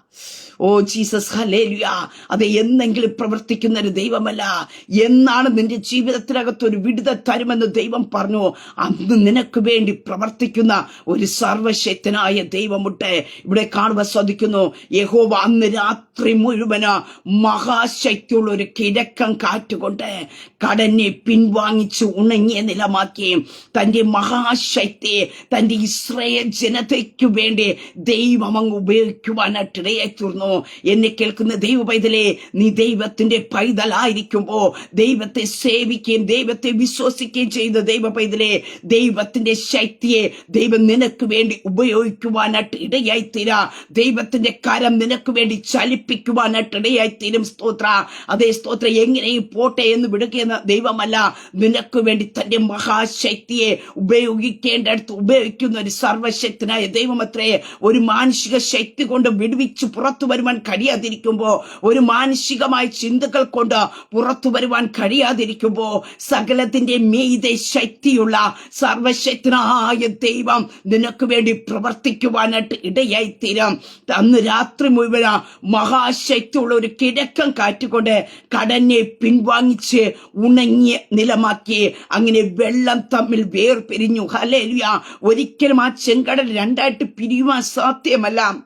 Oh Jesus. ഹല്ലേലൂയ. അത് എന്നെങ്കിലും പ്രവർത്തിക്കുന്ന ഒരു ദൈവമല്ല. എന്നാണ് നിന്റെ ജീവിതത്തിനകത്ത് ഒരു വിടുതൽ തരുമെന്ന് ദൈവം പറഞ്ഞു, അന്ന് നിനക്ക് വേണ്ടി പ്രവർത്തിക്കുന്ന ഒരു സർവശക്തനായ ദൈവമുണ്ട്. ഇവിടെ കാണുവാൻ സാധിക്കുന്നു. യഹോവ അന്ന് രാത്രി മുഴുവന് മഹാശക്തിയുള്ള ഒരു കിഴക്കൻ കാറ്റുകൊണ്ട് കടലിനെ പിൻവാങ്ങിച്ച് ഉണങ്ങിയ നിലമാക്കി. തന്റെ മഹാശക്തി തന്റെ ഇസ്രായേൽ ജനതയ്ക്കു വേണ്ടി ദൈവം അങ്ങ് ഉപയോഗിക്കുവാനായിട്ട് ഇടയായി തീർന്നു. എന്നെ കേൾക്കുന്ന ദൈവ പൈതലേ, നീ ദൈവത്തിന്റെ പൈതലായിരിക്കുമ്പോ, ദൈവത്തെ സേവിക്കുകയും ദൈവത്തെ വിശ്വസിക്കുകയും ചെയ്ത ദൈവ പൈതലേ, ദൈവത്തിന്റെ ശക്തിയെ ദൈവം നിനക്ക് വേണ്ടി ഉപയോഗിക്കുവാനായിട്ട് ഇടയായിത്തീരാ. ദൈവത്തിന്റെ കരം നിനക്ക് വേണ്ടി ചലിപ്പിക്കുവാനായിട്ട് ഇടയായിത്തീരും. സ്തോത്ര. അതേ സ്തോത്ര. എങ്ങനെയും പോട്ടെ എന്ന് വിടുകയെന്ന ദൈവമല്ല, നിനക്ക് വേണ്ടി തന്റെ മഹാശക്തിയെ ഉപയോഗിക്കേണ്ടടുത്ത് ഉപയോഗിക്കുന്ന ഒരു സർവശക്തനായ ദൈവമത്രേ. ഒരു മാനുഷിക ശക്തി കൊണ്ട് വിടുവിച്ച് പുറത്തു വരുവാൻ കഴിയാതിരിക്കുമ്പോ, ഒരു മാനുഷികമായ ചിന്തകൾ കൊണ്ട് പുറത്തു വരുവാൻ കഴിയാതിരിക്കുമ്പോ, സകലത്തിന്റെ മീതെ ശക്തിയുള്ള സർവശക്തനായ ദൈവം നിനക്ക് വേണ്ടി പ്രവർത്തിക്കുവാനായിട്ട് ഇടയായി തീരാം. അന്ന് രാത്രി മുഴുവൻ മഹാശക്തിയുള്ള ഒരു കിഴക്കൻ കാറ്റുകൊണ്ട് കടലിനെ പിൻവാങ്ങിച്ച് ഉണങ്ങിയ നിലമാക്കി. അങ്ങനെ വെള്ളം തമ്മിൽ വേർപിരിഞ്ഞു. ഹല്ലേലൂയ. ഒരിക്കലും ആ ചെങ്കടൽ രണ്ടായിട്ട് പിരിയുവാൻ സാധ്യമല്ല.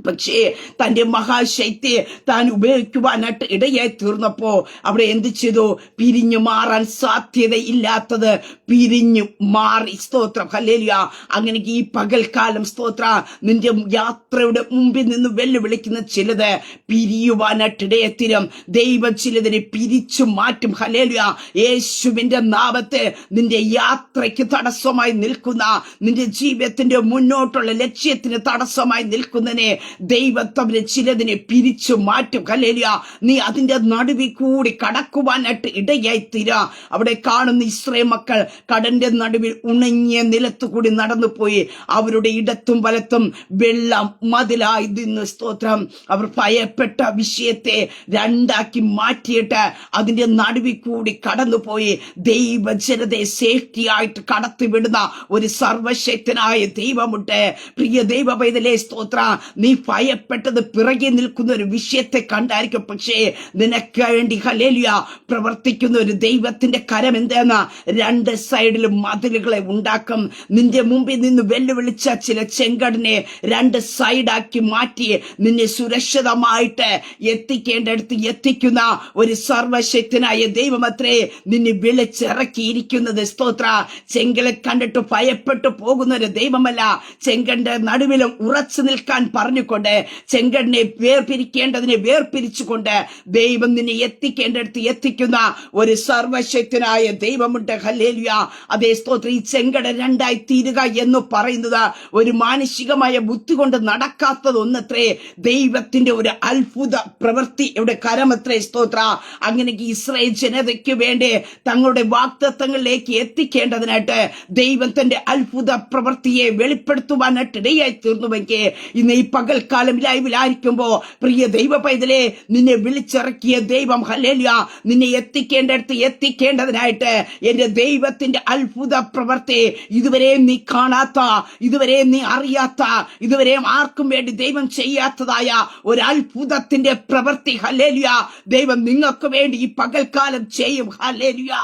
പക്ഷേ തന്റെ മഹാശക്തിയെ താൻ ഉപയോഗിക്കുവാനായിട്ട് ഇടയായി തീർന്നപ്പോ അവിടെ എന്ത് ചെയ്തു? പിരിഞ്ഞു മാറാൻ സാധ്യതയില്ലാത്തത് പിരിഞ്ഞു മാറി. സ്തോത്രം. ഹല്ലേലൂയ. അങ്ങനെ ഈ പകൽക്കാലം സ്തോത്ര, നിന്റെ യാത്രയുടെ മുമ്പിൽ നിന്ന് വെല്ലുവിളിക്കുന്ന ചിലത് പിരിയുവാനായിട്ട് ഇടയായി തീരും. ദൈവം ചിലതിനെ പിരിച്ചു മാറ്റും. ഹല്ലേലൂയ. യേശുവിന്റെ നാമത്തെ നിന്റെ യാത്രയ്ക്ക് തടസ്സമായി നിൽക്കുന്ന, നിന്റെ ജീവിതത്തിന്റെ മുന്നോട്ടുള്ള ലക്ഷ്യത്തിന് തടസ്സമായി നിൽക്കുന്നതിനെ ദൈവത്തവരെ ചിലതിനെ പിരിച്ചു മാറ്റും. ഹല്ലേലൂയ. നീ അതിന്റെ നടുവിൽ കൂടി കടക്കുവാനായിട്ട് ഇടയായി തീരാ. അവിടെ കാണുന്ന ഇസ്രായേൽ മക്കൾ കടലിന്റെ നടുവിൽ ഉണങ്ങിയ നിലത്തു കൂടി നടന്നു പോയി. അവരുടെ ഇടത്തും വലത്തും വെള്ളം മതിലായി നിന്ന്. സ്തോത്രം. അവർ ഭയപ്പെട്ട വിഷയത്തെ രണ്ടാക്കി മാറ്റിയിട്ട് അതിന്റെ നടുവിൽ കൂടി കടന്നുപോയി. ദൈവജനതയെ സേഫ്റ്റി ആയിട്ട് കടത്തിവിടുന്ന ഒരു സർവശക്തനായ ദൈവമുണ്ട്. പ്രിയ ദൈവ പൈതലേ, സ്തോത്ര. നീ ഭയപ്പെട്ടത് പിറകെ നിൽക്കുന്ന ഒരു വിഷയത്തെ കണ്ടായിരിക്കും. പക്ഷേ നിനക്ക് വേണ്ടി ഹല്ലേലൂയ പ്രവർത്തിക്കുന്ന ഒരു ദൈവത്തിന്റെ കരം എന്തെന്ന രണ്ട് സൈഡിലും മതിലുകളെ ഉണ്ടാക്കും. നിന്റെ മുമ്പിൽ നിന്ന് വെല്ലുവിളിച്ച ചില ചെങ്കടനെ രണ്ട് സൈഡാക്കി മാറ്റി നിന്നെ സുരക്ഷിതമായിട്ട് എത്തിക്കേണ്ടടുത്ത് എത്തിക്കുന്ന ഒരു സർവശക്തനായ ദൈവമത്രേ നിന്നെ വിളിച്ചിറക്കിയിരിക്കുന്നത്. സ്തോത്ര. ചെങ്കലെ കണ്ടിട്ട് ഭയപ്പെട്ടു പോകുന്ന ഒരു ദൈവമല്ല. ചെങ്കന്റെ നടുവിലും ഉറച്ചു നിൽക്കാൻ പറഞ്ഞു പറഞ്ഞുകൊണ്ട് ചെങ്കടനെ വേർപിരിക്കേണ്ടതിനെ വേർപിരിച്ചുകൊണ്ട് ദൈവം നിന്നെ എത്തിക്കേണ്ടടുത്ത് എത്തിക്കുന്ന ഒരു സർവശക്തനായ ദൈവമുണ്ട്. ഹല്ലേലൂയ. അതേ സ്തോത്രം. ഈ ചെങ്കട രണ്ടായി തീരുക എന്ന് പറയുന്നത് ഒരു മാനുഷികമായ ബുദ്ധി കൊണ്ട് നടക്കാത്തതൊന്നത്രേ, ദൈവത്തിന്റെ ഒരു അത്ഭുത പ്രവൃത്തി ഇവിടെ കരമത്രേ. സ്തോത്ര. അങ്ങനെ ഇസ്രായേൽ ജനതയ്ക്ക് വേണ്ടി തങ്ങളുടെ വാഗ്ദത്തങ്ങളിലേക്ക് എത്തിക്കേണ്ടതിനായിട്ട് ദൈവം തന്റെ അത്ഭുത പ്രവൃത്തിയെ വെളിപ്പെടുത്തുവാനായിട്ട് ഇടയായി തീർന്നുവെങ്കിൽ ഇന്ന് ഈ പകൽക്കാലം ലൈവിലായിരിക്കുമ്പോ പ്രിയ ദൈവ പൈതലേ, നിന്നെ വിളിച്ചിറക്കിയ ദൈവം ഹല്ലേലൂയ നിന്നെ എത്തിക്കേണ്ടടുത്ത് എത്തിക്കേണ്ടതിനായിട്ട് എന്റെ ദൈവത്തിന്റെ അത്ഭുത പ്രവൃത്തി ഇതുവരെ നീ കാണാത്ത, ഇതുവരെ നീ അറിയാത്ത, ഇതുവരെ ആർക്കും വേണ്ടി ദൈവം ചെയ്യാത്തതായ ഒരു അത്ഭുതത്തിന്റെ പ്രവൃത്തി ഹല്ലേലൂയ ദൈവം നിങ്ങൾക്ക് വേണ്ടി ഈ പകൽക്കാലം ചെയ്യും. ഹല്ലേലൂയ.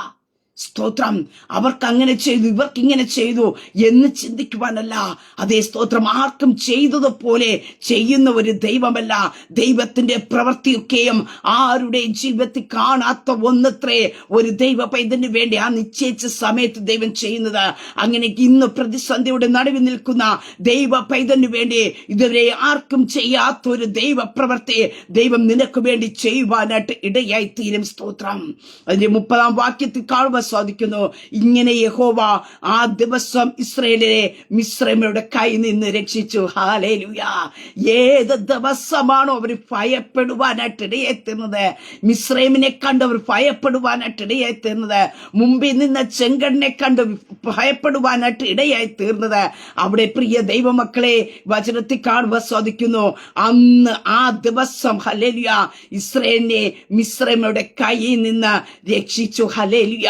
സ്തോത്രം. അവർക്ക് അങ്ങനെ ചെയ്തു, ഇവർക്ക് ഇങ്ങനെ ചെയ്തു എന്ന് ചിന്തിക്കുവാനല്ല. അതേ സ്തോത്രം. ആർക്കും ചെയ്തതുപോലെ ചെയ്യുന്ന ഒരു ദൈവമല്ല. ദൈവത്തിന്റെ പ്രവൃത്തിയൊക്കെയും ആരുടെയും ജീവിതത്തിൽ കാണാത്ത ഒന്നത്രേ ഒരു ദൈവ പൈതന് വേണ്ടി ആ നിശ്ചയിച്ച സമയത്ത് ദൈവം ചെയ്യുന്നത്. അങ്ങനെ ഇന്ന് പ്രതിസന്ധിയുടെ നടുവിൽ നിൽക്കുന്ന ദൈവ പൈതന് വേണ്ടി ഇതുവരെ ആർക്കും ചെയ്യാത്ത ഒരു ദൈവ പ്രവൃത്തി ദൈവം നിനക്ക് വേണ്ടി ചെയ്യുവാനായിട്ട് ഇടയായി തീരും. സ്തോത്രം. അതിന്റെ 30-ാം വാക്യത്തിൽ കാണുവാൻ സാധിക്കുന്നു. ഇങ്ങനെ യഹോവ ആ ദിവസം ഇസ്രായേലിനെ മിസ്രൈമിയുടെ കയ്യിൽ നിന്ന് രക്ഷിച്ചു. ഹല്ലേലൂയ. ഏത് ദിവസമാണോ അവർ ഭയപ്പെടുവാനായിട്ട് ഇടയായിത്തീർന്നത്, മിസ്രൈമിനെ കണ്ട് അവർ ഭയപ്പെടുവാനായിട്ട് ഇടയായിത്തീർന്നത്, മുമ്പിൽ നിന്ന് ചെങ്കടനെ കണ്ട് ഭയപ്പെടുവാനായിട്ട് ഇടയായിത്തീർന്നത്, അവിടെ പ്രിയ ദൈവമക്കളെ വചനത്തിൽ കാണുവാൻ സാധിക്കുന്നു. അന്ന് ആ ദിവസം ഹല്ലേലൂയ ഇസ്രായേലിനെ മിസ്രൈമിയുടെ കയ്യിൽ നിന്ന് രക്ഷിച്ചു. ഹല്ലേലൂയ.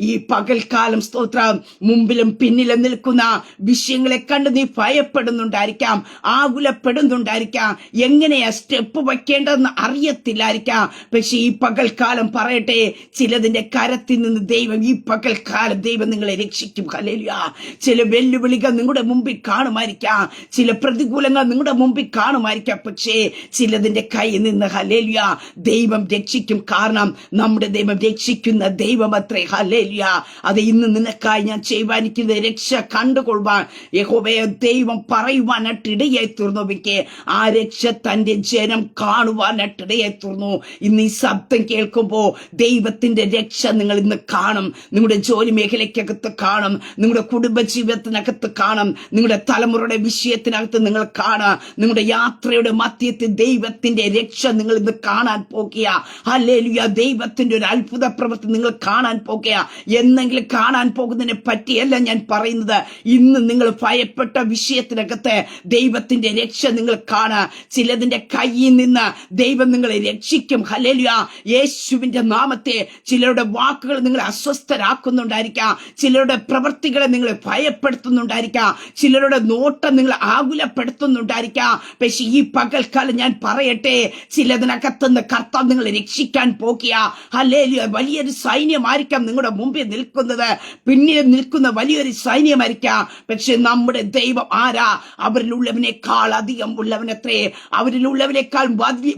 ഈ പകൽക്കാലം സ്തോത്രം മുമ്പിലും പിന്നിലും നിൽക്കുന്ന വിഷയങ്ങളെ കണ്ട് നീ ഭയപ്പെടുന്നുണ്ടായിരിക്കാം, ആകുലപ്പെടുന്നുണ്ടായിരിക്കാം, എങ്ങനെയാ സ്റ്റെപ്പ് വയ്ക്കേണ്ടതെന്ന് അറിയത്തില്ലായിരിക്കാം. പക്ഷെ ഈ പകൽക്കാലം പറയട്ടെ, ചിലതിന്റെ കരത്തിൽ നിന്ന് ദൈവം ഈ പകൽക്കാലം ദൈവം നിങ്ങളെ രക്ഷിക്കും. ഹല്ലേലൂയ. ചില വെല്ലുവിളികൾ നിങ്ങളുടെ മുമ്പിൽ കാണുമായിരിക്കാം, ചില പ്രതികൂലങ്ങൾ നിങ്ങളുടെ മുമ്പിൽ കാണുമായിരിക്കാം. പക്ഷേ ചിലതിന്റെ കയ്യിൽ നിന്ന് ഹല്ലേലൂയ ദൈവം രക്ഷിക്കും. കാരണം നമ്മുടെ ദൈവം രക്ഷിക്കുന്ന ദൈവം അത്രേ. ഹല്ലേലൂയ. അത് ഇന്ന് നിനക്കായി ഞാൻ ചെയ്യുവാനിരിക്കുന്ന രക്ഷ കണ്ടുകൊള്ളുവാൻ യഹോവയെ ദൈവം പറയുവാനായിട്ട് ഇടയായി തീർന്നുവെങ്കിൽ ആ രക്ഷ തന്റെ ജനം കാണുവാനായിട്ട് ഇടയായി തീർന്നു. ഇന്ന് ഈ ശബ്ദം കേൾക്കുമ്പോൾ ദൈവത്തിന്റെ രക്ഷ നിങ്ങൾ ഇന്ന് കാണും. നിങ്ങളുടെ ജോലി മേഖലയ്ക്കകത്ത് കാണും, നിങ്ങളുടെ കുടുംബജീവിതത്തിനകത്ത് കാണും, നിങ്ങളുടെ തലമുറയുടെ വിഷയത്തിനകത്ത് നിങ്ങൾ കാണാം. നിങ്ങളുടെ യാത്രയുടെ മധ്യത്തിൽ ദൈവത്തിന്റെ രക്ഷ നിങ്ങൾ ഇന്ന് കാണാൻ പോകുക. ഹല്ലേലൂയ. ദൈവത്തിന്റെ ഒരു അത്ഭുത പ്രവൃത്തി നിങ്ങൾ കാണാൻ പോകുക. എന്നെങ്കിലും കാണാൻ പോകുന്നതിനെ പറ്റിയല്ല ഞാൻ പറയുന്നത്. ഇന്ന് നിങ്ങൾ ഭയപ്പെട്ട വിഷയത്തിനകത്ത് ദൈവത്തിന്റെ രക്ഷ നിങ്ങൾ കാണാം. ചിലതിന്റെ കയ്യിൽ നിന്ന് ദൈവം നിങ്ങളെ രക്ഷിക്കും. ഹല്ലേലൂയ. യേശുവിന്റെ നാമത്തെ ചിലരുടെ വാക്കുകൾ നിങ്ങളെ അസ്വസ്ഥരാക്കുന്നുണ്ടായിരിക്കാം, ചിലരുടെ പ്രവൃത്തികളെ നിങ്ങളെ ഭയപ്പെടുത്തുന്നുണ്ടായിരിക്കാം, ചിലരുടെ നോട്ടം നിങ്ങളെ ആകുലപ്പെടുത്തുന്നുണ്ടായിരിക്കാം. പക്ഷെ ഈ പകൽക്കാലം ഞാൻ പറയട്ടെ, ചിലതിനകത്തുനിന്ന് കർത്താവ് നിങ്ങളെ രക്ഷിക്കാൻ പോകുക. ഹല്ലേലൂയ. വലിയൊരു സൈന്യമായിരിക്കാം നിങ്ങളുടെ മുമ്പിൽ നിൽക്കുന്നത്, പിന്നിൽ നിൽക്കുന്ന വലിയൊരു സൈന്യമായിരിക്കാം. പക്ഷെ നമ്മുടെ ദൈവം ആരാ? അവരിലുള്ളവനേക്കാൾ അധികം ഉള്ളവനത്രേ, അവരിലുള്ളവനേക്കാൾ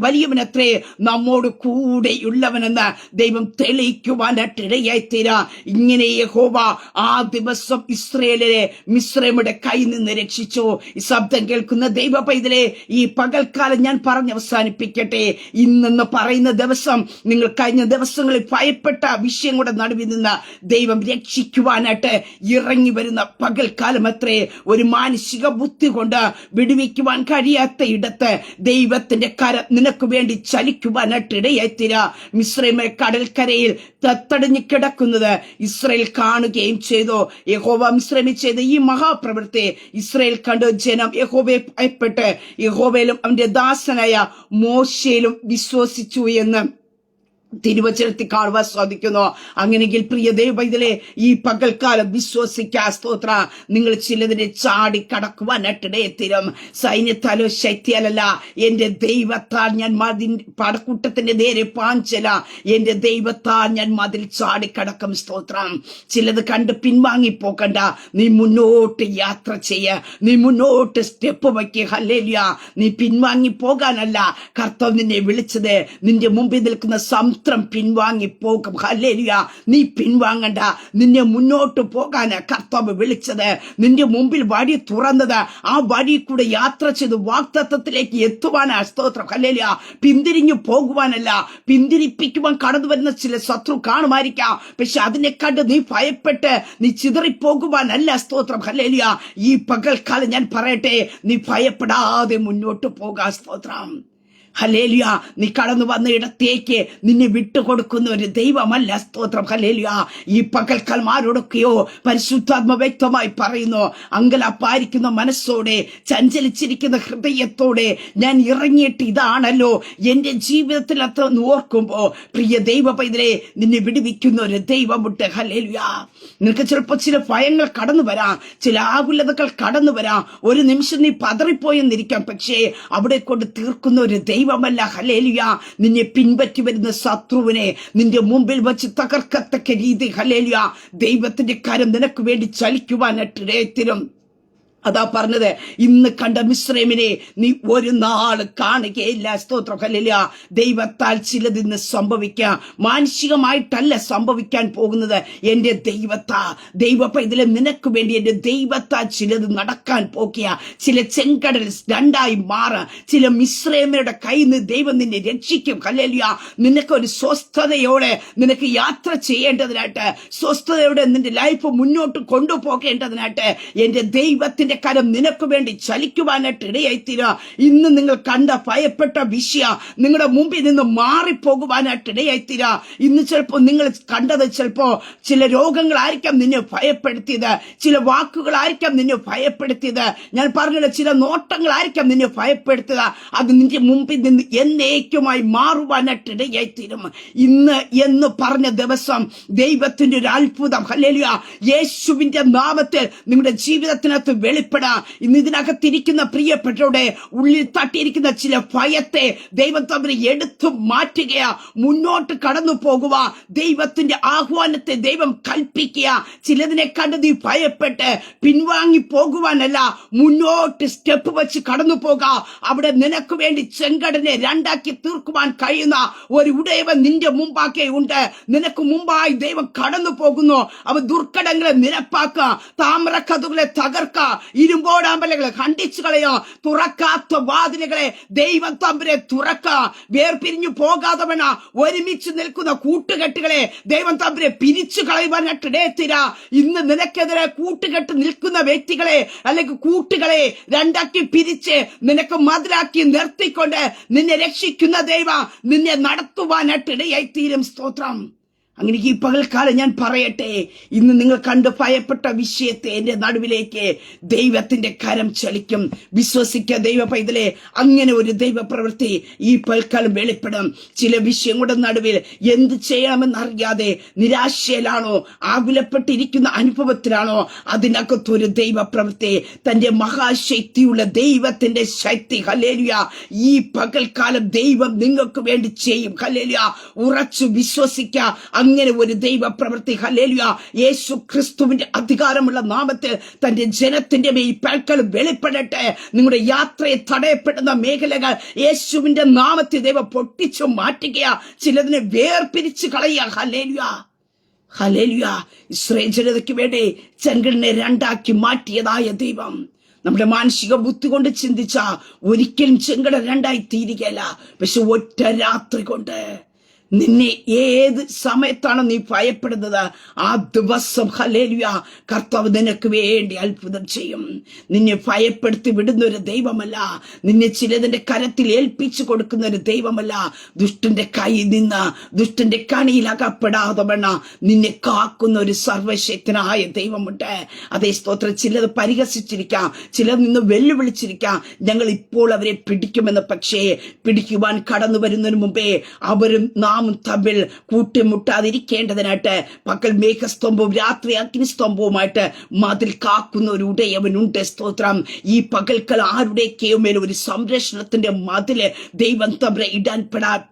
വലിയവനത്രേ, നമ്മോട് കൂടെയുള്ളവനെന്ന് ദൈവം തെളിയിക്കുവാനായിട്ട് ഇടയായിത്തീരാ. ഇങ്ങനെ യഹോവ ആ ദിവസം ഇസ്രായേലിനെ മിസ്രൈമിയുടെ കയ്യിൽ നിന്ന് രക്ഷിച്ചു. ഈ ശബ്ദം കേൾക്കുന്ന ദൈവ പൈതലേ, ഈ പകൽക്കാലം ഞാൻ പറഞ്ഞ് അവസാനിപ്പിക്കട്ടെ. ഇന്നെന്ന് പറയുന്ന ദിവസം നിങ്ങൾ കഴിഞ്ഞ ദിവസങ്ങളിൽ ഭയപ്പെട്ട വിഷയങ്ങളുടെ നടുവിൽ നിന്ന് ദൈവം രക്ഷിക്കുവാനായിട്ട് ഇറങ്ങി വരുന്ന പകൽക്കാലം അത്രേ. ഒരു മാനുഷിക ബുദ്ധി കൊണ്ട് വിടുവിക്കുവാൻ കഴിയാത്ത ഇടത്ത് ദൈവത്തിന്റെ കരം നിനക്ക് വേണ്ടി ചലിക്കുവാനായിട്ട് ഇടയായിത്തീരാ. മിസ്രൈമിലെ കടൽക്കരയിൽ തത്തടിഞ്ഞു കിടക്കുന്നത് ഇസ്രായേൽ കാണുകയും ചെയ്തു. യഹോവ മിസ്രൈമിൽ ചെയ്ത ഈ മഹാപ്രവൃത്തി ഇസ്രായേൽ കണ്ട് ജനം യഹോവയെ ഭയപ്പെട്ട് യഹോവയിലും അവന്റെ ദാസനായ മോശയിലും വിശ്വസിച്ചു എന്ന് തിരുവചനത്തിൽ കാണുവാൻ സാധിക്കുന്നു. അങ്ങനെയെങ്കിൽ പ്രിയ ദൈവമക്കളെ, ഈ പകൽക്കാലം വിശ്വസിക്കാ. സ്തോത്ര. നിങ്ങൾ ചിലതിനെ ചാടി കടക്കുവാനായിട്ടിടയെത്തിരും. സൈന്യത്താലോ ശക്തിയാലല്ല, എന്റെ ദൈവത്താൽ ഞാൻ പടക്കൂട്ടത്തിന്റെ നേരെ പാഞ്ചല, എന്റെ ദൈവത്താൽ ഞാൻ മതിൽ ചാടിക്കടക്കും. സ്തോത്രം. ചിലത് കണ്ട് പിൻവാങ്ങിപ്പോക്കണ്ട, നീ മുന്നോട്ട് യാത്ര ചെയ്യ, നീ മുന്നോട്ട് സ്റ്റെപ്പ് വയ്ക്കുക. ഹല്ലേലൂയ. നീ പിൻവാങ്ങി പോകാനല്ല കർത്താവ് നിന്നെ വിളിച്ചത്. നിന്റെ മുമ്പിൽ നിൽക്കുന്ന ശത്രു പിൻവാങ്ങിപ്പോകും. ഹല്ലേലൂയ. നീ പിൻവാങ്ങണ്ട. നിന്നെ മുന്നോട്ട് പോകാന് കർത്താവ് വിളിച്ചത്, നിന്റെ മുമ്പിൽ വഴി തുറന്നത്, ആ വഴി കൂടെ യാത്ര ചെയ്ത് വാഗ്ദത്തത്തിലേക്ക് എത്തുവാനാ. സ്തോത്രം. ഹല്ലേലൂയ. പിന്തിരിഞ്ഞു പോകുവാനല്ല. പിന്തിരിപ്പിക്കുവാൻ കടന്നു വരുന്ന ചില ശത്രു കാണുമായിരിക്കാം, പക്ഷെ അതിനെ കണ്ട് നീ ഭയപ്പെട്ട് നീ ചിതറിപ്പോകുവാനല്ല. സ്തോത്രം. ഹല്ലേലൂയ. ഈ പകൽക്കാലം ഞാൻ പറയട്ടെ, നീ ഭയപ്പെടാതെ മുന്നോട്ട് പോകാൻ. സ്തോത്രം. ഹല്ലേലൂയ. നീ കടന്നു വന്ന ഇടത്തേക്ക് നിന്നെ വിട്ടുകൊടുക്കുന്ന ഒരു ദൈവമല്ല. സ്തോത്രം. ഹല്ലേലൂയ. ഈ പകൽക്കാലം ആരോടൊക്കെയോ പരിശുദ്ധാത്മ വ്യക്തമായി പറയുന്നു, അങ്കലാപ്പായിരിക്കുന്ന മനസ്സോടെ, ചഞ്ചലിച്ചിരിക്കുന്ന ഹൃദയത്തോടെ ഞാൻ ഇറങ്ങിയിട്ട് ഇതാണല്ലോ എന്റെ ജീവിതത്തിൽ അതെന്ന് ഓർക്കുമ്പോ, പ്രിയ ദൈവ പൈതലേ, നിന്നെ വിടുവിക്കുന്ന ഒരു ദൈവമുണ്ട്. ഹല്ലേലൂയ. നിനക്ക് ചിലപ്പോൾ ചില ഭയങ്ങൾ കടന്നു വരാം, ചില ആകുലതകൾ കടന്നു വരാം. ഒരു നിമിഷം നീ പതറിപ്പോയെന്നിരിക്കാം, പക്ഷേ അവിടെ കൊണ്ട് തീർക്കുന്ന ഒരു ദൈവമല്ല. ഹല്ലേലൂയ. നിന്നെ പിൻപറ്റി വരുന്ന ശത്രുവിനെ നിന്റെ മുമ്പിൽ വെച്ച് തകർക്കത്തക്ക രീതി, ഹല്ലേലൂയ, ദൈവത്തിന്റെ കരം നിനക്ക് വേണ്ടി ചലിക്കുവാനായിട്ടിടയത്തിനും. അതാ പറഞ്ഞത്, ഇന്ന് കണ്ട മിസ്രൈമിനെ നീ ഒരു നാള് കാണുകയില്ല. സ്തോത്രം. ഹല്ലേലൂയ. ദൈവത്താൽ ചിലത് ഇന്ന് സംഭവിക്കാം. മാനുഷികമായിട്ടല്ല സംഭവിക്കാൻ പോകുന്നത്. എന്റെ ദൈവ പൈതലേ, നിനക്ക് വേണ്ടി എന്റെ ദൈവത്താൽ ചിലത് നടക്കാൻ പോകുക. ചില ചെങ്കടൽ രണ്ടായി മാറുക. ചില മിസ്രൈമരുടെ കയ്യിൽ നിന്ന് ദൈവം നിന്നെ രക്ഷിക്കും. ഹല്ലേലൂയ. നിനക്കൊരു സ്വസ്ഥതയോടെ നിനക്ക് യാത്ര ചെയ്യേണ്ടതിനായിട്ട്, സ്വസ്ഥതയോടെ നിന്റെ ലൈഫ് മുന്നോട്ട് കൊണ്ടുപോകേണ്ടതിനായിട്ട് എന്റെ ദൈവത്തിന്റെ കരം നിനക്ക് വേണ്ടി ചലിക്കുവാനായിട്ട് ഇടയായിത്തീരുക. ഇന്ന് നിങ്ങൾ കണ്ട ഭയപ്പെട്ട വിഷയം നിങ്ങളുടെ മുമ്പിൽ നിന്ന് മാറിപ്പോകുവാനായിട്ട് ഇടയായിത്തീരുക. ഇന്ന് ചിലപ്പോൾ നിങ്ങൾ കണ്ടത് ചിലപ്പോ ചില രോഗങ്ങളായിരിക്കാം നിന്നെ ഭയപ്പെടുത്തിയത്, ചില വാക്കുകളായിരിക്കാം നിന്നെ ഭയപ്പെടുത്തിയത്, ഞാൻ പറഞ്ഞത് ചില നോട്ടങ്ങളായിരിക്കാം നിന്നെ ഭയപ്പെടുത്തുക. അത് നിന്റെ മുമ്പിൽ നിന്ന് എന്നേക്കുമായി മാറുവാനായിട്ട് ഇടയായിത്തീരും. ഇന്ന് എന്ന് പറഞ്ഞ ദിവസം ദൈവത്തിന്റെ ഒരു അത്ഭുതം, ഹല്ലേലൂയ, യേശുവിന്റെ നാമത്തിൽ നിങ്ങളുടെ ജീവിതത്തിനകത്ത് വെളിപ്പെടാം. ഇന്ന് ഇതിനകത്തിരിക്കുന്ന പ്രിയപ്പെട്ടവരുടെ ഉള്ളിൽ തട്ടിയിരിക്കുന്ന ചില ഭയത്തെ ദൈവം തമ്മിൽ എടുത്തു മാറ്റുകയാ. മുന്നോട്ട് കടന്നു പോകുക. ദൈവത്തിന്റെ ആഹ്വാനത്തെ ദൈവം കൽപ്പിക്കുക. ചിലതിനെ കണ്ട് നീ ഭയപ്പെട്ട് പിൻവാങ്ങി പോകുവാനല്ല, മുന്നോട്ട് സ്റ്റെപ്പ് വെച്ച് കടന്നു പോകുക. അവിടെ നിനക്ക് വേണ്ടി ചെങ്കടനെ രണ്ടാക്കി തീർക്കുവാൻ കഴിയുന്ന ഒരു ഉടയവൻ നിന്റെ മുമ്പാകെ ഉണ്ട്. നിനക്ക് മുമ്പായി ദൈവം കടന്നു പോകുന്നു. അവ ദുർഘടങ്ങളെ നിരപ്പാക്കുക, താമ്രക്കഥകളെ തകർക്കുക, ഇരുമ്പോടാമ്പലകളെ ഖണ്ഡിച്ചു കളയോ, തുറക്കാത്ത വാതിലുകളെ ദൈവം തമ്പുരെ തുറക്ക. വേർപിരിഞ്ഞു പോകാതെ വേണ ഒരുമിച്ച് നിൽക്കുന്ന കൂട്ടുകെട്ടുകളെ ദൈവം തമ്പുരെ പിരിച്ചു കളയുവാനായിട്ട് ഇടയത്തിര. ഇന്ന് നിനക്കെതിരെ കൂട്ടുകെട്ട് നിൽക്കുന്ന വ്യക്തികളെ അല്ലെങ്കിൽ കൂട്ടുകളെ രണ്ടാക്കി പിരിച്ച് നിനക്ക് മതിലാക്കി നിർത്തിക്കൊണ്ട് നിന്നെ രക്ഷിക്കുന്ന ദൈവം നിന്നെ നടത്തുവാനായിട്ട് ഇടയായിത്തീരും. സ്തോത്രം. അങ്ങനെ ഈ പകൽക്കാലം ഞാൻ പറയട്ടെ, ഇന്ന് നിങ്ങൾ കണ്ട് ഭയപ്പെട്ട വിഷയത്തെ എന്റെ നടുവിലേക്ക് ദൈവത്തിന്റെ കരം ചലിക്കും. വിശ്വസിക്കുക ദൈവ പൈതലേ, അങ്ങനെ ഒരു ദൈവ പ്രവൃത്തി ഈ പകൽക്കാലം വെളിപ്പെടും. ചില വിഷയങ്ങളുടെ നടുവിൽ എന്ത് ചെയ്യണമെന്നറിയാതെ നിരാശയിലാണോ, ആകുലപ്പെട്ടിരിക്കുന്ന അനുഭവത്തിലാണോ, അതിനകത്തൊരു ദൈവ പ്രവൃത്തി, തന്റെ മഹാശക്തിയുള്ള ദൈവത്തിന്റെ ശക്തി, ഹല്ലേലൂയ, ഈ പകൽക്കാലം ദൈവം നിങ്ങൾക്ക് വേണ്ടി ചെയ്യും. ഹല്ലേലൂയ. ഉറച്ചു വിശ്വസിക്കുക. അങ്ങനെ ഒരു ദൈവ പ്രവൃത്തി, ഹല്ലേലൂയ, യേശു ക്രിസ്തുവിന്റെ അധികാരമുള്ള നാമത്തിൽ തന്റെ ജനത്തിന്റെ മേൽ പകൽക്കാലം വെളിപ്പെടട്ടെ. നിങ്ങളുടെ യാത്രയെ തടയപ്പെടുന്ന മേഖലകൾ യേശുവിന്റെ നാമത്തിൽ ദൈവം പൊട്ടിച്ചു മാറ്റുകയാ. ചിലതിനെ വേർപിരിച്ചു കളയുക. ഹല്ലേലൂയ. ഹല്ലേലൂയ. ഇസ്രായേൽ ജനതയ്ക്ക് വേണ്ടി ചെങ്കടലിനെ രണ്ടാക്കി മാറ്റിയതായ ദൈവം നമ്മുടെ മാനസിക ബുദ്ധി കൊണ്ട് ചിന്തിച്ച ഒരിക്കലും ചെങ്കടൽ രണ്ടായി തീരുകയല്ല. പക്ഷെ ഒറ്റ രാത്രി കൊണ്ട് നിന്നെ ഏത് സമയത്താണ് നീ ഭയപ്പെടുന്നത്, ആ ദിവസം ഹല്ലേലൂയ കർത്താവ് നിനക്ക് വേണ്ടി അത്ഭുതം ചെയ്യും. നിന്നെ ഭയപ്പെടുത്തി വിടുന്ന ഒരു ദൈവമല്ല, നിന്നെ ചിലതിന്റെ കരത്തിൽ ഏൽപ്പിച്ചു കൊടുക്കുന്ന ഒരു ദൈവമല്ല. ദുഷ്ടന്റെ കയ്യിൽ നിന്ന്, ദുഷ്ടന്റെ കണിയിൽ അകപ്പെടാതെ വേണ നിന്നെ കാക്കുന്ന ഒരു സർവശക്തനായ ദൈവമുണ്ട്. അതേ സ്തോത്രം. ചിലത് പരിഹസിച്ചിരിക്കാം, ചിലർ നിന്ന് വെല്ലുവിളിച്ചിരിക്കാം, ഞങ്ങൾ ഇപ്പോൾ അവരെ പിടിക്കുമെന്ന്. പക്ഷേ പിടിക്കുവാൻ കടന്നു വരുന്നതിന് മുമ്പേ അവരും നാം തമ്മിൽ കൂട്ടിമുട്ടാതിരിക്കേണ്ടതിനായിട്ട് പകൽ മേഘസ്തംഭവും രാത്രി അഗ്നിസ്തംഭവുമായിട്ട് മതിൽ കാക്കുന്ന ഒരു ഉടയവനുണ്ട്. സ്തോത്രം. ഈ പകൽക്കൽ ആരുടെയൊക്കെയോ മേൽ ഒരു സംരക്ഷണത്തിന്റെ മതില് ദൈവം തമ്മിൽ